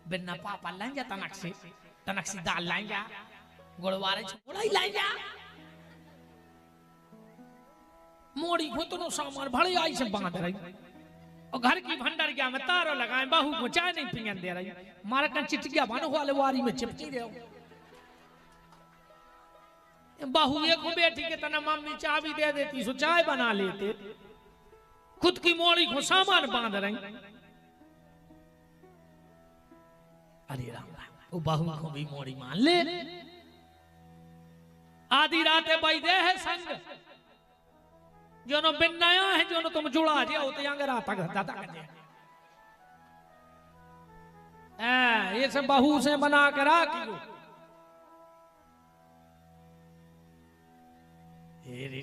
बिना पापा लाएंगे तनक सी दाल लाएंगे, गुड़वारे छोड़ा ही लाएंगे, मोड़ी को तो सामान भले आई से बांध रही, और घर की भंडार क्या में तारों लगाए, बहू को चाय नहीं पियन दे रही, मारा कन चिटिया बानो वाले वारी में चिपकी रहे हो। बहू एक बेटी के तना मम्मी चाबी दे देती सो चाय बना लेते, खुद की मोड़ी को सामान बांध रही। अरे राम राम, वो बहू को भी मोड़ी मान ले। आधी रात बैदे है संग, जो नो बिन नया है, जो नो तुम जुड़ा जे होते यंग रात दादा कर ये सब बहू से बना के रखियो।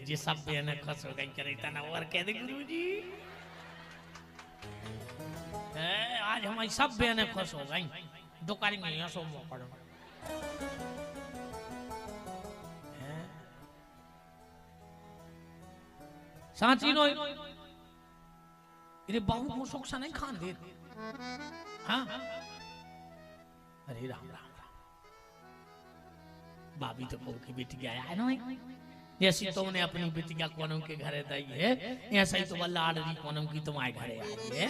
जी सब बेने खुश हो गई करे तना और कह दे गुरुजी, आज हमारी सब बेने खुश हो गई, दुकान में यहाँ सो पड़ो। सांची नो अरे बाबू को सुख सा नहीं खान दे। हाँ अरे राम राम राम भाभी तो कहू की बेटी आया है ना जैसी तुमने अपनी बेटिया कोनम के घरे दी है ऐसा ही तो लाडली कोनम की तुम्हारे घरे आई है।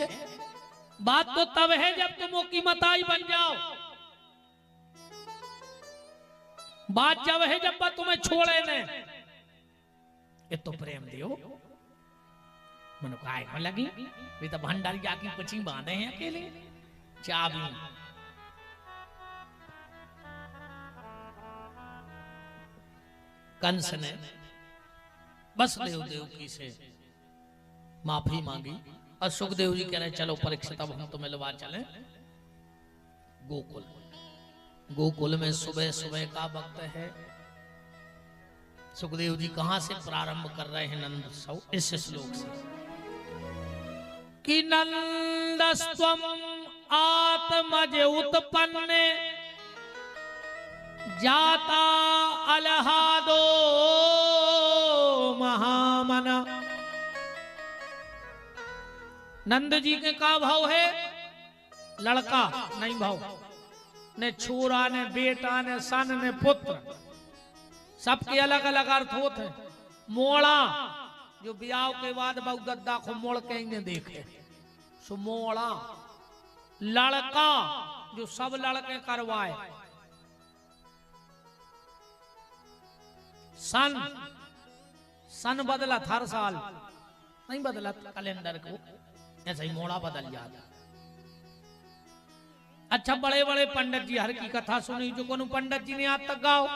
बात तो तब है जब तुम की मताई बन जाओ। बात जब है जब बात तुम्हें छोड़े ने ये तो प्रेम दियो मनो काय को लगी वे तो भंडारी जाकी पची बांधे हैं अकेले चाबी। कंस ने वसुदेव देवकी से माफी मांगी और सुखदेव जी कह रहे चलो परीक्षित अब हम तो मिलवा चले गोकुल। गोकुल में सुबह सुबह का वक्त है। सुखदेव जी कहां से प्रारंभ कर रहे हैं नंद सौ इस श्लोक से कि नंदस्त्वम आत्मज उत्पन्ने जाता अलहादो महामना। नंद जी के का भाव है लड़का नहीं भाव ने छोरा ने बेटा ने सन ने पुत्र सबके अलग अलग अर्थ होते हैं। मोड़ा जो ब्याह के बाद बहु गद्दा को मोड़ के इन्हें देखे सो मोड़ा। लड़का जो सब लड़के करवाए। सन सन बदला हर साल नहीं बदला कैलेंडर को ऐसा ही मोड़ा बदल जाता। अच्छा बड़े बड़े पंडित जी हर की कथा सुनी जो कोनो पंडित जी ने आज तक गाओ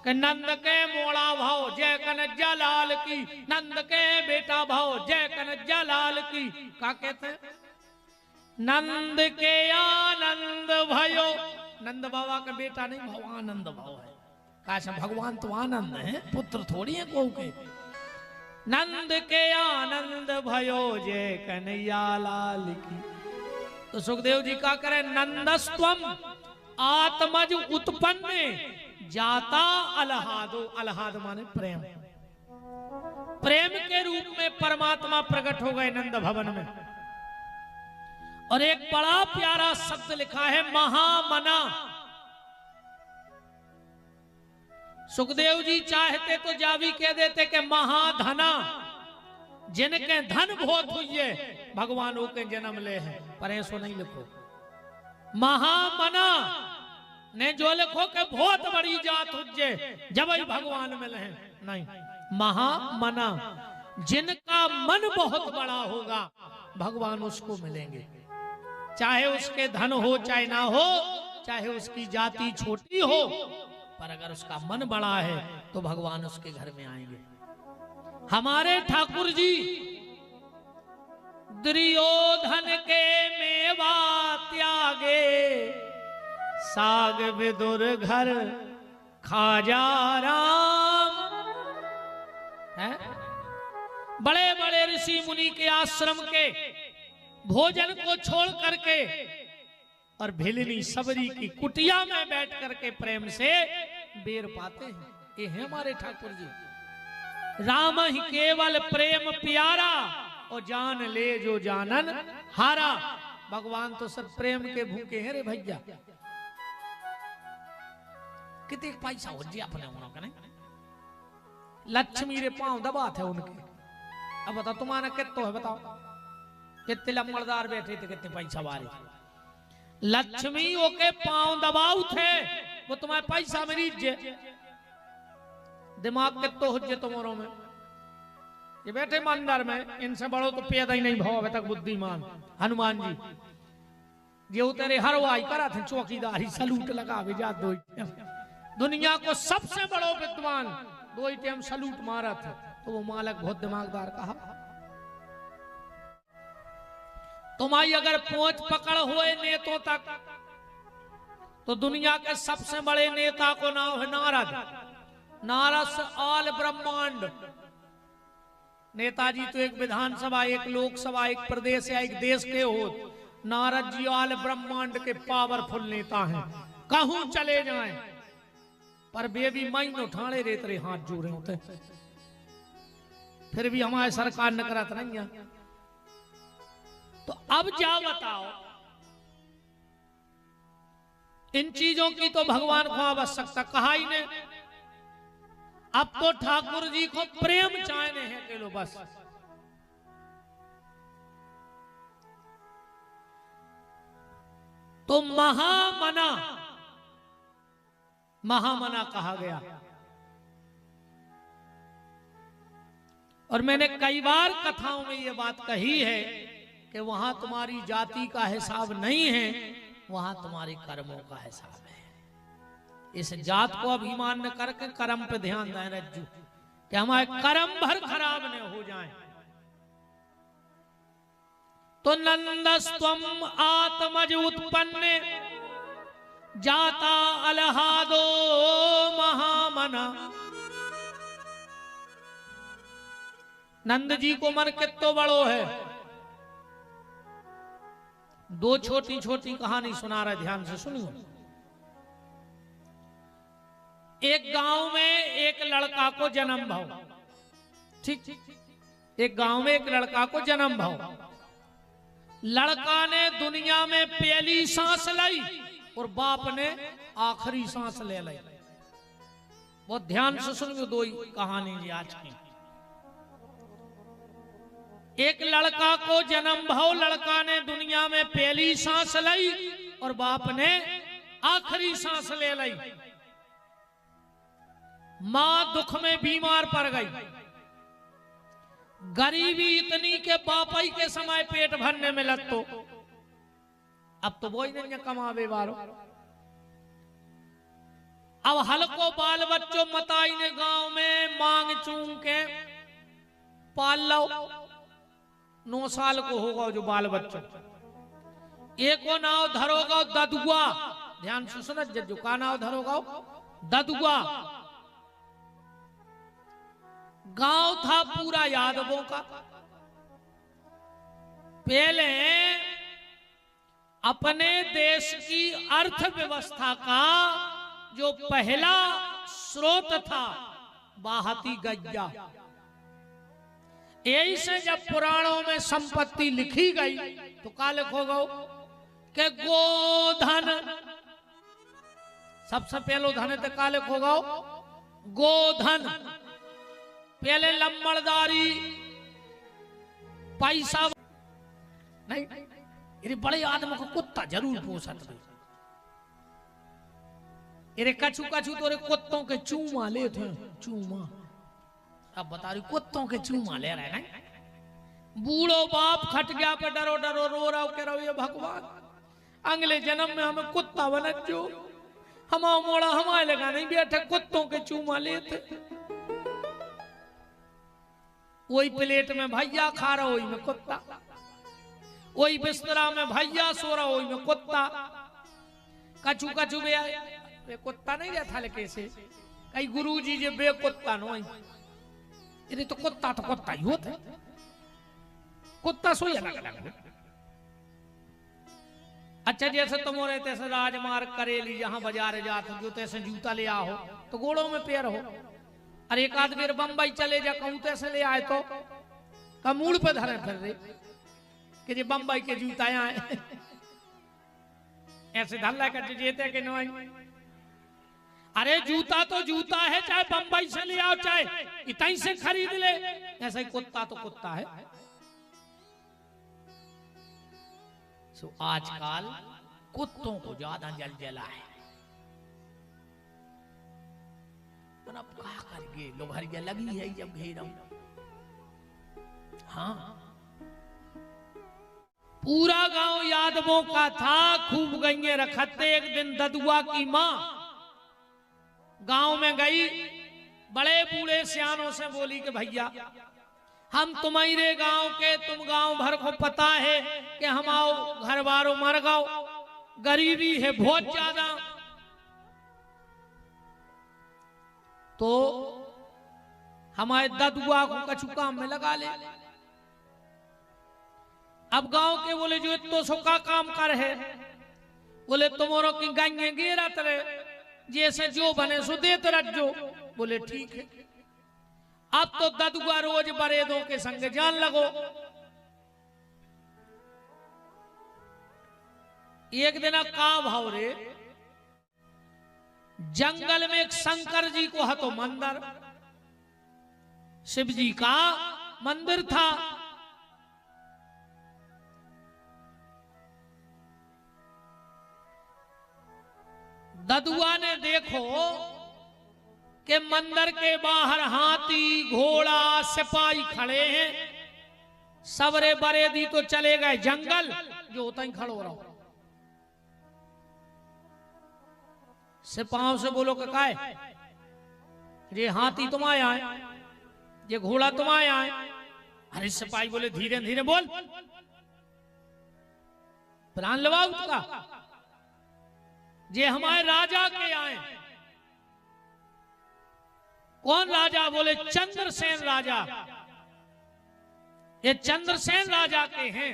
कि नंद के मोड़ा भाव जय कन्हैया लाल की नंद के बेटा भाव जय कन्हैया लाल की का कहते नंद के आनंद भयो। नंद बाबा का बेटा नहीं भाव आनंद भाव है। काश भगवान तो आनंद है पुत्र थोड़ी है को के। नंद के आनंद भयो जय कन्हैया लाल की। तो सुखदेव जी का करे नंदस्त्वम आत्मज उत्पन्न जाता अलहादो। अलहाद माने प्रेम। प्रेम के रूप में परमात्मा प्रकट हो गए नंद भवन में। और एक बड़ा प्यारा शब्द लिखा है महामना। सुखदेव जी चाहते तो जावी कह देते कि महाधना। जिनके धन बहुत हुई है भगवानों के जन्म ले हैं पर ऐसो नहीं लिखो। महामना ने जो लिखो कि बहुत बड़ी जात हुज्जे जब ही भगवान मिले हैं नहीं। महामना जिनका मन बहुत बड़ा होगा भगवान उसको मिलेंगे। चाहे उसके धन हो चाहे ना हो चाहे उसकी जाति छोटी हो पर अगर उसका मन बड़ा है तो भगवान उसके घर में आएंगे। हमारे ठाकुर जी दुर्योधन के मेवा त्यागे साग विदुर घर खाजा राम है। बड़े बड़े ऋषि मुनि के आश्रम के भोजन को छोड़ करके और भिलनी सबरी की कुटिया में बैठ करके प्रेम से बेर पाते हैं। ये है हमारे ठाकुर जी। राम ही केवल प्रेम प्यारा और जान ले जो जानन हारा। भगवान तो सब प्रेम के भूखे हैं रे भैया। कितने पैसा हो जी अपने उन्होंने नहीं। लक्ष्मी रे पांव दबा थे उनके। अब बताओ तुम्हारा कितना है बताओ कितने लंबड़दार बैठे थे कितने पैसा वाले। लक्ष्मी ओके पांव दबाव थे वो तुम्हारे पैसा मेरी दिमाग कितना हो जे तुम्हारों में। ये बैठे मंदिर में इनसे बड़ो तो पैदा ही नहीं भाव अभी तक बुद्धिमान हनुमान जी ये उतरे हरवाई करा थे चौकीदारी सलूट लगा जा दो दुनिया को सबसे बड़ो विद्वान 2 टाइम सलूट मारा था। तो वो मालक बहुत दिमागदार कहा तुम्हारी अगर पहुंच पकड़ हुए नेतों तक तो दुनिया के सबसे बड़े नेता को नाम है नारद। नारद आल ब्रह्मांड। नेताजी तो एक विधानसभा एक लोकसभा एक प्रदेश या एक देश के हो। नारद जी आल ब्रह्मांड के पावरफुल नेता हैं। कहूं चले जाएं पर बेबी माइन उठाने रे तेरे हाथ जोड़े होते फिर भी हमारे सरकार न करत नहीं है। तो अब जा बताओ, इन चीजों की तो भगवान को आवश्यकता कहा ही ने। अब तो ठाकुर जी को प्रेम चाहने हैं के लो बस। तो महामना, महामना कहा गया। और मैंने कई बार कथाओं में यह बात कही है कि वहां तुम्हारी जाति का हिसाब नहीं है, वहां तुम्हारे कर्मों का हिसाब है। इस जात को अभिमान न करके कर्म पे ध्यान दें रज्जू, कि हमारे कर्म भर खराब न हो जाएं। तो नंदस्त्वम आत्मज उत्पन्न जाता अलहादो महामना। नंद जी को मन कितो बड़ो है। दो छोटी छोटी कहानी सुना रहे, ध्यान से सुनियो। एक गांव में एक लड़का को जन्म भाव, ठीक, एक गांव में एक लड़का को जन्म भाव। लड़का ने दुनिया में पहली सांस ली और बाप ने आखिरी सांस ले ली। बहुत ध्यान से सुनियो दो ही कहानी जी आज की। एक लड़का को जन्म भाव, लड़का ने दुनिया में पहली सांस ली और बाप ने आखिरी सांस ले ली। मां दुख में बीमार पड़ गई। गरीबी इतनी के बापाई के समय पेट भरने में लग, तो अब तो वो ही नहीं कमावे वालो। अब हल्को बाल बच्चों मताई ने गांव में मांग चूंग के पाल लो। 9 साल को होगा जो बाल बच्चों, एक को नाव धरोगा ददुआ। ध्यान से सुनो, जज्जू का नाव धरोगा ददुआ। गांव था पूरा यादवों का। पहले अपने देश की अर्थव्यवस्था का जो पहला स्रोत था बाहती गैया। यही से जब पुराणों में संपत्ति लिखी गई तो का लिखो गो के गोधन, सबसे पहलो धन तो का लिखो गो गोधन। पहले लम्बड़दारी पैसा नहीं, ये बड़े आदमी को कुत्ता जरूर पोषत है। ये कछु कछु तोरे कुत्तों के चूमा ले थे, चूमा। अब बता रही कुत्तों के चूमा ले रहे हैं। बूढ़ो बाप खट गया पे डरो डरो रो रहा कह रहा ये भगवान अगले जन्म में हमें कुत्ता बना जो हमारा मोड़ा हमारे लगा नहीं बैठे कुत्तों के चूमा लेते। वही प्लेट में भैया खा रहा, वही में कुत्ता। वही बिस्तरा में भैया सो रहा, वही में कुत्ता। कछु कछु बे कुत्ता नहीं रहता ले कैसे कई गुरुजी जे बे कुत्ता नो। ये तो कुत्ता ही होता है। कुत्ता सोई अलग अलग। अच्छा जैसे तुम रहे तैसे राजमार्ग करेली जहां बाजार जाते जो तैसे जूता ले आओ तो गोड़ों में पैर हो। अरे एक आध बेर बम्बई चले जा कहूं तैसे ले आए तो कमूड़ पे धरे फिर रहे कि जे बम्बई के जूता आए ऐसे धल्ला कर जेते के नहीं। अरे जूता तो जूता है, चाहे बम्बई से ले आओ चाहे इतनी से खरीद ले। ऐसा ही कुत्ता तो कुत्ता है। सो आजकल कुत्तों को ज्यादा जला है। अब क्या करेंगे लोग, हरिया लगी है जब घेरा। हाँ पूरा गांव यादवों का था, खूब गईए रखते। एक दिन ददुआ की माँ गांव में गई, बड़े बूढ़े सियानों से बोली कि भैया हम तुम्हारे गांव के, तुम गांव भर को पता है कि हम आओ घर बारों मर गाओ, गरीबी है बहुत ज्यादा। तो हमारे ददुआ को कछु काम में लगा ले। अब गांव के बोले जो इतो सुखा काम कर है, बोले तुम्हारों की गायें गिरत रहे, जैसे जो बने सो देते रखो। बोले ठीक है। अब तो ददुआ रोज बरेदों के संग जान लगो। एक दिन का भाव रे, जंगल में एक शंकर जी को हतो मंदिर, शिव जी का मंदिर था। ददुआ ने देखो कि मंदिर के बाहर हाथी घोड़ा सिपाही खड़े हैं, सवरे बरे दी तो चले गए जंगल, जो होता ही खड़ो रहो। सिपाहों से बोलो का है, ये हाथी तुम आया है, ये घोड़ा तुम आया है। अरे सिपाही बोले धीरे धीरे बोल, प्राण लवा उसका, ये हमारे राजा के आए। कौन राजा? बोले चंद्रसेन राजा, ये चंद्रसेन राजा के हैं।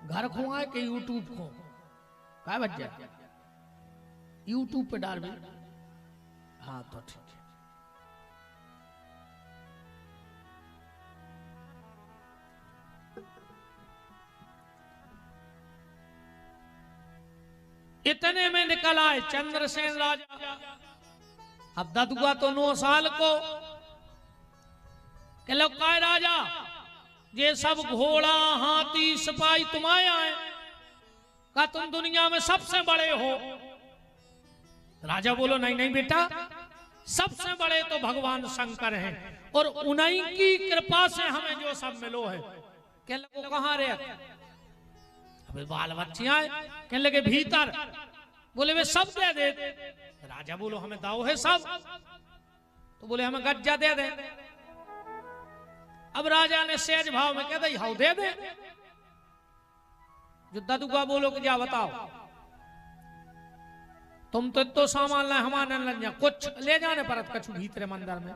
घर खो आए कि यूट्यूब को क्या बच जाए, यूट्यूब पे डाल भी। हाँ तो ठीक है। इतने में निकल आए चंद्रसेन राजा। अब ददुआ तो 9 साल को, कि लोग काय राजा, ये सब घोड़ा हाथी सिपाही तुम आया है, का तुम दुनिया में सबसे बड़े हो। राजा बोलो नहीं नहीं बेटा, सबसे बड़े तो भगवान शंकर हैं, और उन्हीं की कृपा से हमें जो सब मिलो है। कहने लगे कहां रे? अबे बाल बच्चे आए, कहने लगे भीतर। बोले वे सब दे दे। राजा बोलो हमें दाओ है सब, तो बोले हमें गज्जा दे दे। अब राजा ने सहज भाव में कह दे हाउ दे दे। जो ददुआ बोलो कि जा बताओ, तुम तो सामान लाए, हमारा न कुछ ले जाने पर कछु भीतर मंदिर में।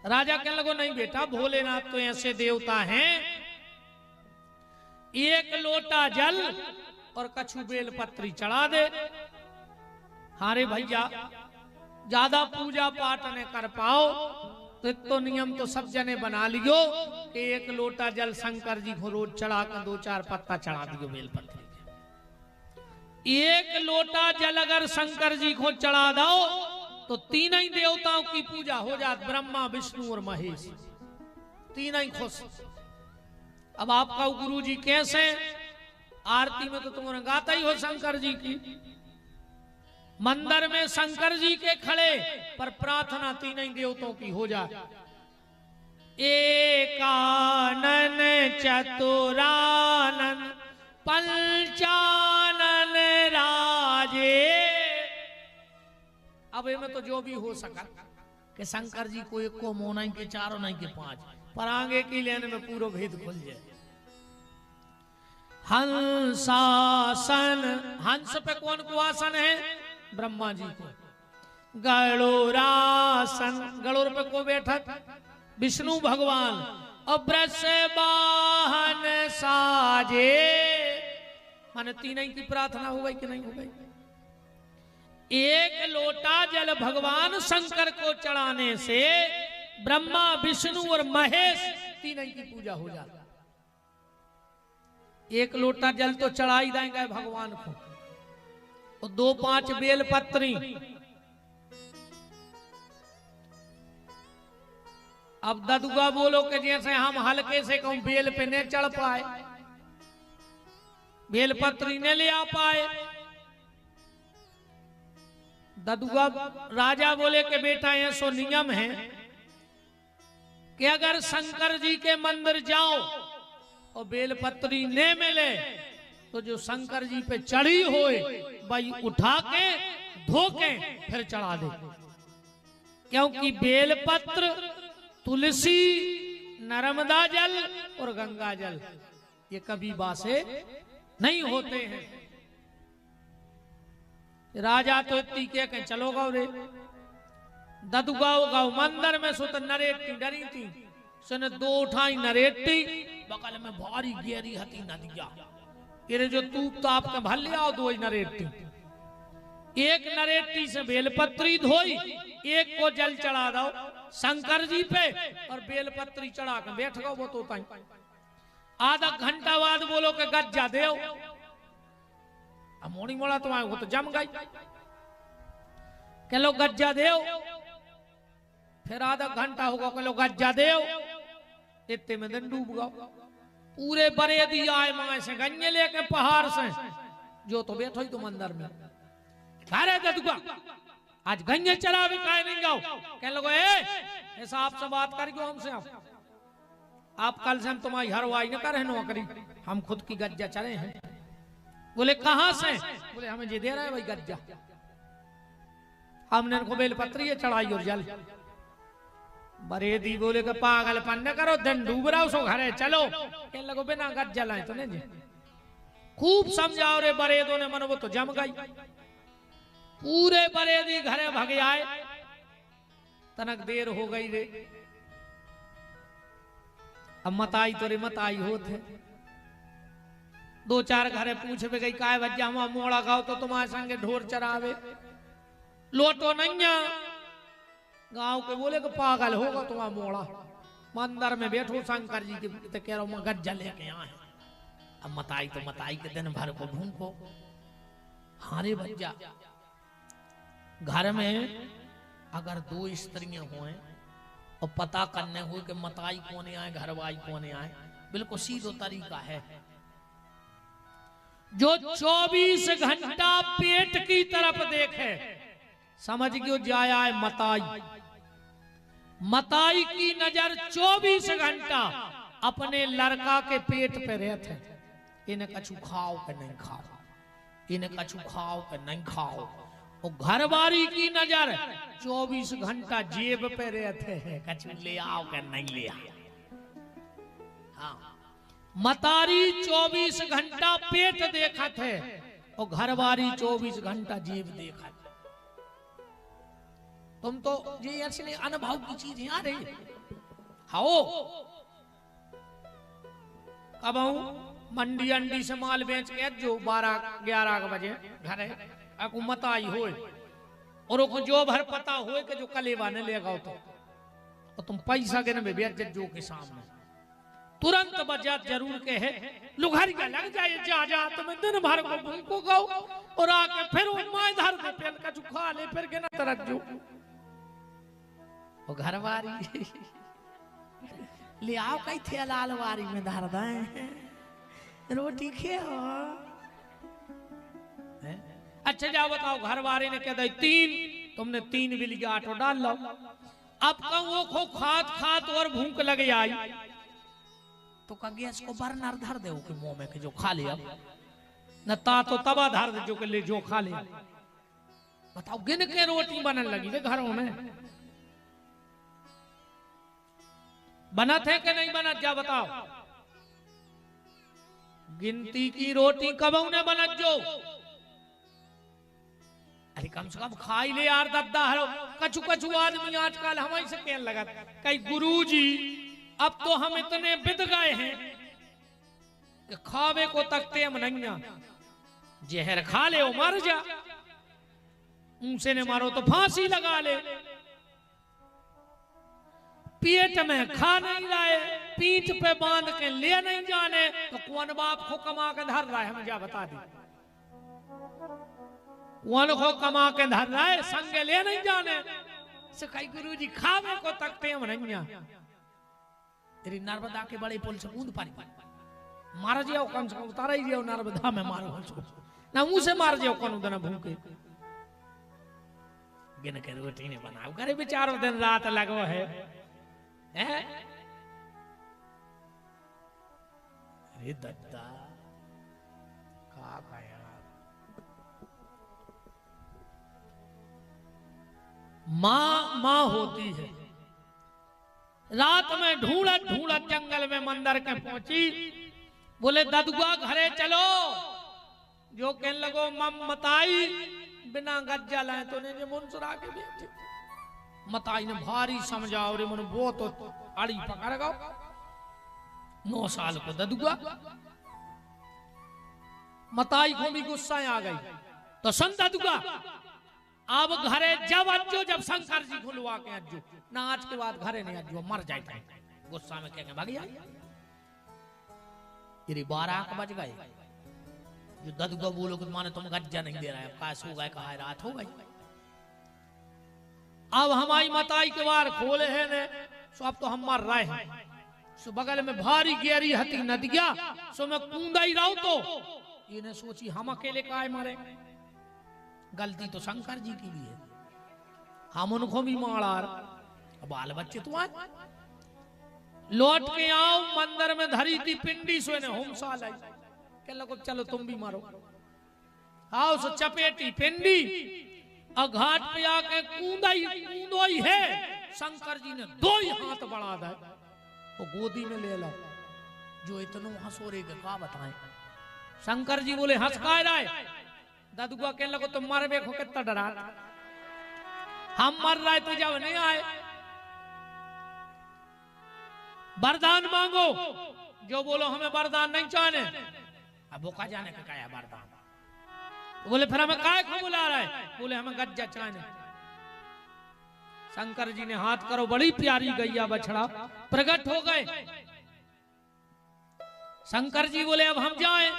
राजा कहने लगो नहीं बेटा, भोलेनाथ तो ऐसे देवता हैं, एक लोटा जल और कछु बेल पत्री चढ़ा दे। हारे भैया ज्यादा पूजा पाठ ने कर पाओ तो नियम तो सब जने बना लियो कि एक लोटा जल शंकर जी को रोज चढ़ा कर 2-4 पत्ता चढ़ा दियो बेल पत्री। एक लोटा जल अगर शंकर जी को चढ़ा दो तो तीनों ही देवताओं की पूजा हो जाती, ब्रह्मा विष्णु और महेश, तीनों ही खुश। अब आपका गुरु जी कैसे, आरती में तो तुमने गाता ही हो शंकर जी की, मंदिर में शंकर जी के खड़े, पर प्रार्थना तीनों ही देवताओं की हो जाए। एकानन चतुरानन पंचानन राजे। अब इनमें तो जो भी हो सका कि शंकर जी को एक को मोना के 4 नहीं के 5, पर आगे की लेने में पूरा भेद खुल जाए। हंसासन, हंस पे कौन को आसन है? ब्रह्मा जी को। गरुड़ासन, गरुड़ पे को बैठक? विष्णु भगवान। और वृषवाहन साजे, माने तीनों की प्रार्थना हो गई कि नहीं हो गई? एक लोटा जल भगवान शंकर को चढ़ाने से ब्रह्मा विष्णु और महेश तीनों की पूजा हो जाती। एक लोटा जल तो चढ़ा ही देंगे भगवान को, और 2-5 बेल पत्री। अब ददुआ बोलो कि जैसे हम हल्के से कहूं बेल पे नहीं चढ़ पाए, बेल पत्री ने ले आ पाए। ददुआ राजा बोले कि बेटा ये सो नियम है कि अगर शंकर जी के मंदिर जाओ और बेलपत्री ने मिले तो जो शंकर जी पे चढ़ी होए भाई उठा के धो के फिर चढ़ा दे, क्योंकि बेलपत्र, तुलसी, नर्मदा जल और गंगा जल ये कभी बासे नहीं होते हैं। राजा तो इतनी के चलो गाओ रे, ददुगाओ गाओ मंदिर में सुत नरेटी डरी थी, सुन 2 उठाई नरेटी, बगल में भारी गहरी हती नदिया, तेरे जो तूप ताप के भल ले आओ 2 नरेटी। एक नरेटी से बेलपत्री धोई, एक को जल चढ़ा दो शंकर जी पे और बेलपत्री चढ़ा के बैठ गो। वो तो आधा घंटा बाद बोलो के गज्जा देव, अब मोड़ी मोड़ा तो वो तो जम गई। कह लो गज्जा देव, फिर आधा घंटा होगा, कह लो गज्जा देव, इतने में दिन डूब गया। पूरे बरेदी आए माए से गन्ने लेके पहाड़ से, जो तो बैठो ही तुम अंदर में घरे ददुआ आज गन्ने चला भी काहे नहीं गाओ। कह लो हिसाब से बात कर क्यों हमसे, आप कल से हम तुम्हारी हरवाई न करे नौकरी, हम खुद की गज्जा चले हैं। बोले कहां से? बोले हमें जी दे रहा है भाई गज्जा, हमने इनको बेलपत्री चढ़ाई और जल। बरेदी बोले कि पागलपन न करो, दिन डूब रहा सो घरे चलो। कह लगो बिना गज्जा लाए तो नहीं। खूब समझाओ रे बरेदों ने, मन वो तो जम गई। पूरे बरेदी घरे भगे आए, तनक देर हो गई रे। अब मताई तो रे मताई होते, दो चार घरे पूछ भी गई काय बज्जा हम मोड़ा गाओ तो तुम्हारे संगे ढोर चरावे, लोटो नैया गांव के बोले कि पागल होगा तुम्हारा मोड़ा, मंदिर में बैठो शंकर जी के तो कह रहा हूं गज्जा लेके आए। अब मताई तो मताई के दिन भर को ढूंढो। हारे बज्जा घर में अगर दो स्त्रियां हुए और पता करने हुए कि मताई कोने आए घरवाई कोने आए, बिल्कुल सीधो तरीका है। जो 24 घंटा पेट की तरफ देखे समझ गयो जाया है मताई। मताई की नजर 24 घंटा अपने लड़का के पेट पे रहते, इन्हें कछु खाओ कि नहीं खाओ, इन्हें कछु खाओ कि नहीं खाओ। और घरवारी की नजर 24 घंटा जेब पे रहते हैं, कछु ले आओ कि नहीं ले आओ। हाँ, मतारी 24 घंटा पेट देखा थे और घरवारी 24 घंटा जेब देखा थे। तुम तो ये असली अनुभव की चीज यहाँ रही। हाओ कब आऊं मंडी अंडी से माल बेच के जो 12-11 बजे घर है मताई हो और जो भर पता हो कि जो कलेवा ने लेगा तो तुम पैसा के न बेच जो के सामने तुरंत बजात जरूर के है लुघर का लग जाए जा जा तुम्हें दिन भर को भूखो गाओ और आके फिर वो माय धर दे पेल का खा ले फिर के ना तरज जो वो घरवारी ले आओ कई थे लालवारी में धर दे रोटी खे हो। अच्छा जाओ बताओ घरवारी ने कह दी 3, तुमने 3 बिल आटो डाल लो। अब कहूँ खो खात खात और भूख लगे आई तो का गैस को बर्नर धर दे के मुंह में के जो खा लिया न ता तो तवा धर दे जो के ले जो खा लिया। बताओ गिन के रोटी बनने लगी वे घरों में बना थे कि नहीं बना जा बताओ। गिनती की रोटी कब उन्हें बना जो अरे कम से कम खाई ले यार दद्दा हरो कछु कछु आदमी आजकल हमारे से कहने लगा कई गुरुजी अब तो हम इतने बिद गए हैं कि खावे को तकते हम नहीं, जहर खा ले वो मर जा, ऊंसे ने मारो तो फांसी लगा ले, पेट में खा नहीं लाए पीठ पे बांध के ले नहीं जाने तो कौन बाप को कमा के धर रहा है हमें जा बता दी। कौन को कमा के धर रहा है संगे ले नहीं जाने से कई गुरुजी खावे को तकते हम नहीं। तेरी नर्मदा के बड़े पुल से कूद पारी मार जाओ कम से कम उतारा ही जाओ नर्मदा में मारो ना मुंह से मार जाओ कौन उधर भूखे गिन के रोटी ने बनाओ करे बेचारों दिन रात लगो है। अरे दद्दा का यार माँ होती है। रात में ढूंढत ढूंढत जंगल में मंदिर के पहुंची, बोले ददुआ घरे चलो, जो कहने लगो मताई बिना गज्जा लाए तो ने मुनसुरा के बैठे। मताई ने भारी समझाओ रे मन वो तो अड़ी पकड़ गो 9 साल को ददुआ। मताई को भी गुस्सा आ गई तो सुन ददुआ अब घरे जब अज्जो जब शंकर जी खुलवा के अज्जो ना आज के बाद घरे नहीं अज्जो मर जाए। गुस्सा में कहेंगे भाग जाए तेरी 12 बज गए जो ददुआ बोलो कि माने तुम गज्जा नहीं दे रहा है, का सो गए कहा रात हो गई। अब हमारी मताई के बार खोले हैं ने, सो अब तो हम मर रहे हैं। सो बगल में भारी गहरी हती नदिया, सो मैं कूदा ही रहा तो इन्हें सोची हम अकेले काहे मरे, गलती तो शंकर जी की भी है, हम उनको भी मारा। बाल बच्चे तो आए, लौट के आओ मंदिर में धरी थी पिंडी, सो इन्हें होमसा लाई, कह लगो चलो तुम भी मारो। आओ सो चपेटी पिंडी और घाट पे आके कूदा ही है। शंकर जी ने 2 ही हाथ बढ़ा दे, वो गोदी में ले लो, जो इतनो हंसोरे के का बताएं। शंकर जी बोले हंस का रहा है, ददुआ कहने लगो तुम मर देखो कितना डरा, हम मर रहे तो जब नहीं आए, वरदान मांगो, जो बोलो हमें वरदान नहीं चाहने। अब वो का जाने का क्या वरदान, बोले फिर हमें काय को बुला रहा है, बोले हमें गज्जा चाहने। शंकर जी ने हाथ करो, बड़ी प्यारी गैया बछड़ा प्रकट हो गए। शंकर जी बोले अब हम जाएं,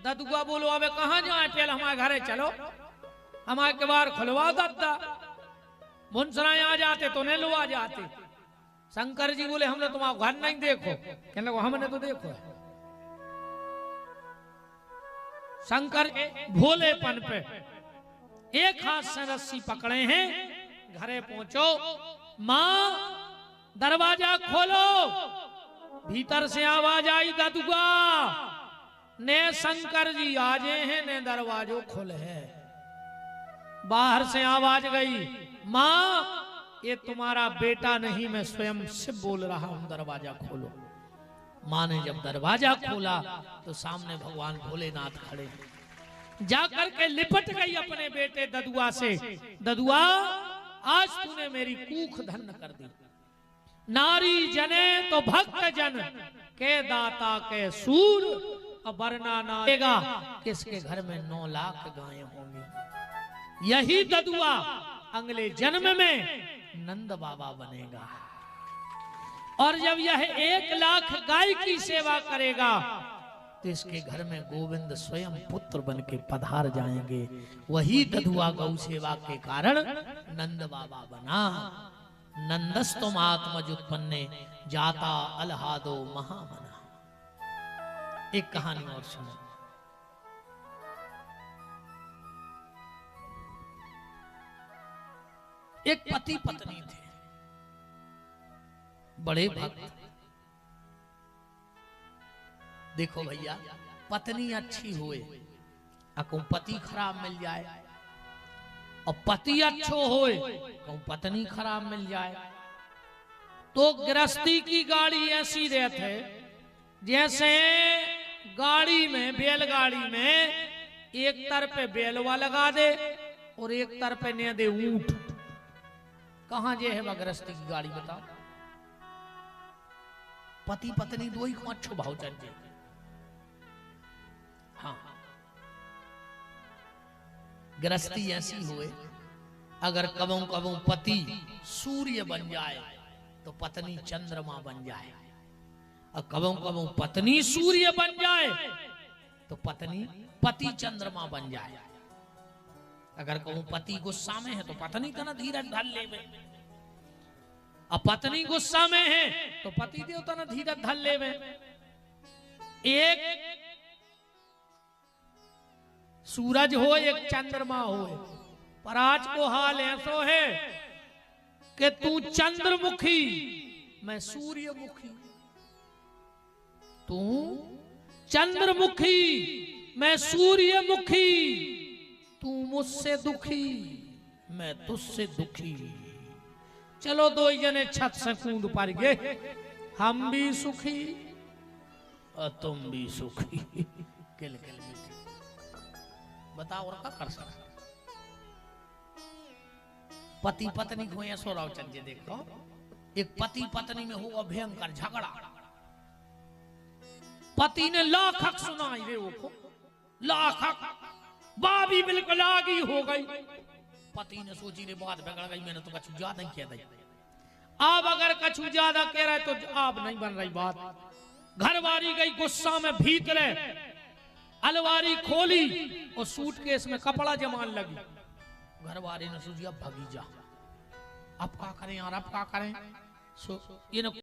ददुआ बोलो अब कहां जाएं, पहले हमारे घरे चलो, हमारे के बार खुलवा दद्दा, मुंसराए आ जाते तो नहीं लो आ जाते। शंकर जी बोले हमने तुम्हारा घर नहीं देखो, कहने लगे हमने तो देखो। शंकर भोलेपन पे एक हाथ से रस्सी पकड़े हैं, घरे पहुंचो, मां दरवाजा खोलो। भीतर से आवाज आई ददुआ ने शंकर जी आजे हैं, ने दरवाजो खोले है। बाहर से आवाज गई, मां ये तुम्हारा बेटा नहीं, मैं स्वयं से बोल रहा हूं, दरवाजा खोलो। मां ने जब दरवाजा खोला तो सामने भगवान भोलेनाथ खड़े, जाकर के लिपट गई अपने बेटे ददुआ से, ददुआ आज तूने मेरी कूख धन्य कर दी। नारी जने तो भक्त जन के दाता के सूर, वरना ना देगा किसके घर में 9 लाख गायें होंगी। यही ददुआ अगले जन्म में नंद बाबा बनेगा, और जब यह 1 लाख गाय की सेवा करेगा तो इसके घर में गोविंद स्वयं पुत्र बन के पधार जाएंगे। वही ददुआ गौ सेवा के कारण नंद बाबा बना। नंदस्तुम आत्मजुत्पन्ने जाता अलहादो महामना। एक कहानी और सुनो। एक पति पत्नी थे, बड़े भक्त। देखो भैया, पत्नी अच्छी होए कहूं पति खराब मिल जाए, और पति अच्छो होए कहूं पत्नी खराब मिल जाए, तो गृहस्थी की गाड़ी ऐसी रहते जैसे गाड़ी में, बैलगाड़ी में एक तरफ पे बैलवा लगा दे और एक तरफ पे ने दे ऊंट। कहां जे है गृहस्थी की गाड़ी बताओ। पति पत्नी 2 ही को अच्छो भाव चाहिए। हाँ, गृहस्थी ऐसी हुए, अगर कबों कबों पति सूर्य बन जाए तो पत्नी चंद्रमा बन जाए, और कबों कबों पत्नी सूर्य बन जाए तो पति चंद्रमा बन जाए। अगर कहूं पति गुस्सा में है तो पत्नी तना धीरज धर लेवे, और पत्नी गुस्सा में है तो पति देव तना धीरज धर लेवे। एक सूरज हो, एक चंद्रमा हो, पर आज को हाल ऐसो है कि तू चंद्रमुखी मैं सूर्यमुखी, तू चंद्रमुखी मैं सूर्यमुखी, तू मुझसे दुखी मैं तुझसे दुखी। चलो 2 जने छत से कूद पड़ गए, हम भी सुखी और तुम भी सुखी। किल किल बताओ और क्या कर सकते। पति पत्नी को ऐसो राव चंजे देखो, एक पति पत्नी में हुआ भयंकर झगड़ा। पति ने लाख हक सुनाई रे वो, लाख हक, बाबी बिल्कुल आगी हो गई। पति ने सोची रे बात बिगड़ गई, मैंने तो कछु ज्यादा ही कह दी, अब अगर कछु ज्यादा कह रहे तो अब नहीं बन रही बात। घरवाली गई गुस्सा में भीतरे, अलवारी खोली और सूटकेस में कपड़ा जमान लगी। घर वाले ने सोचा भगी जा, अब क्या करें यार, अब क्या करें। ये न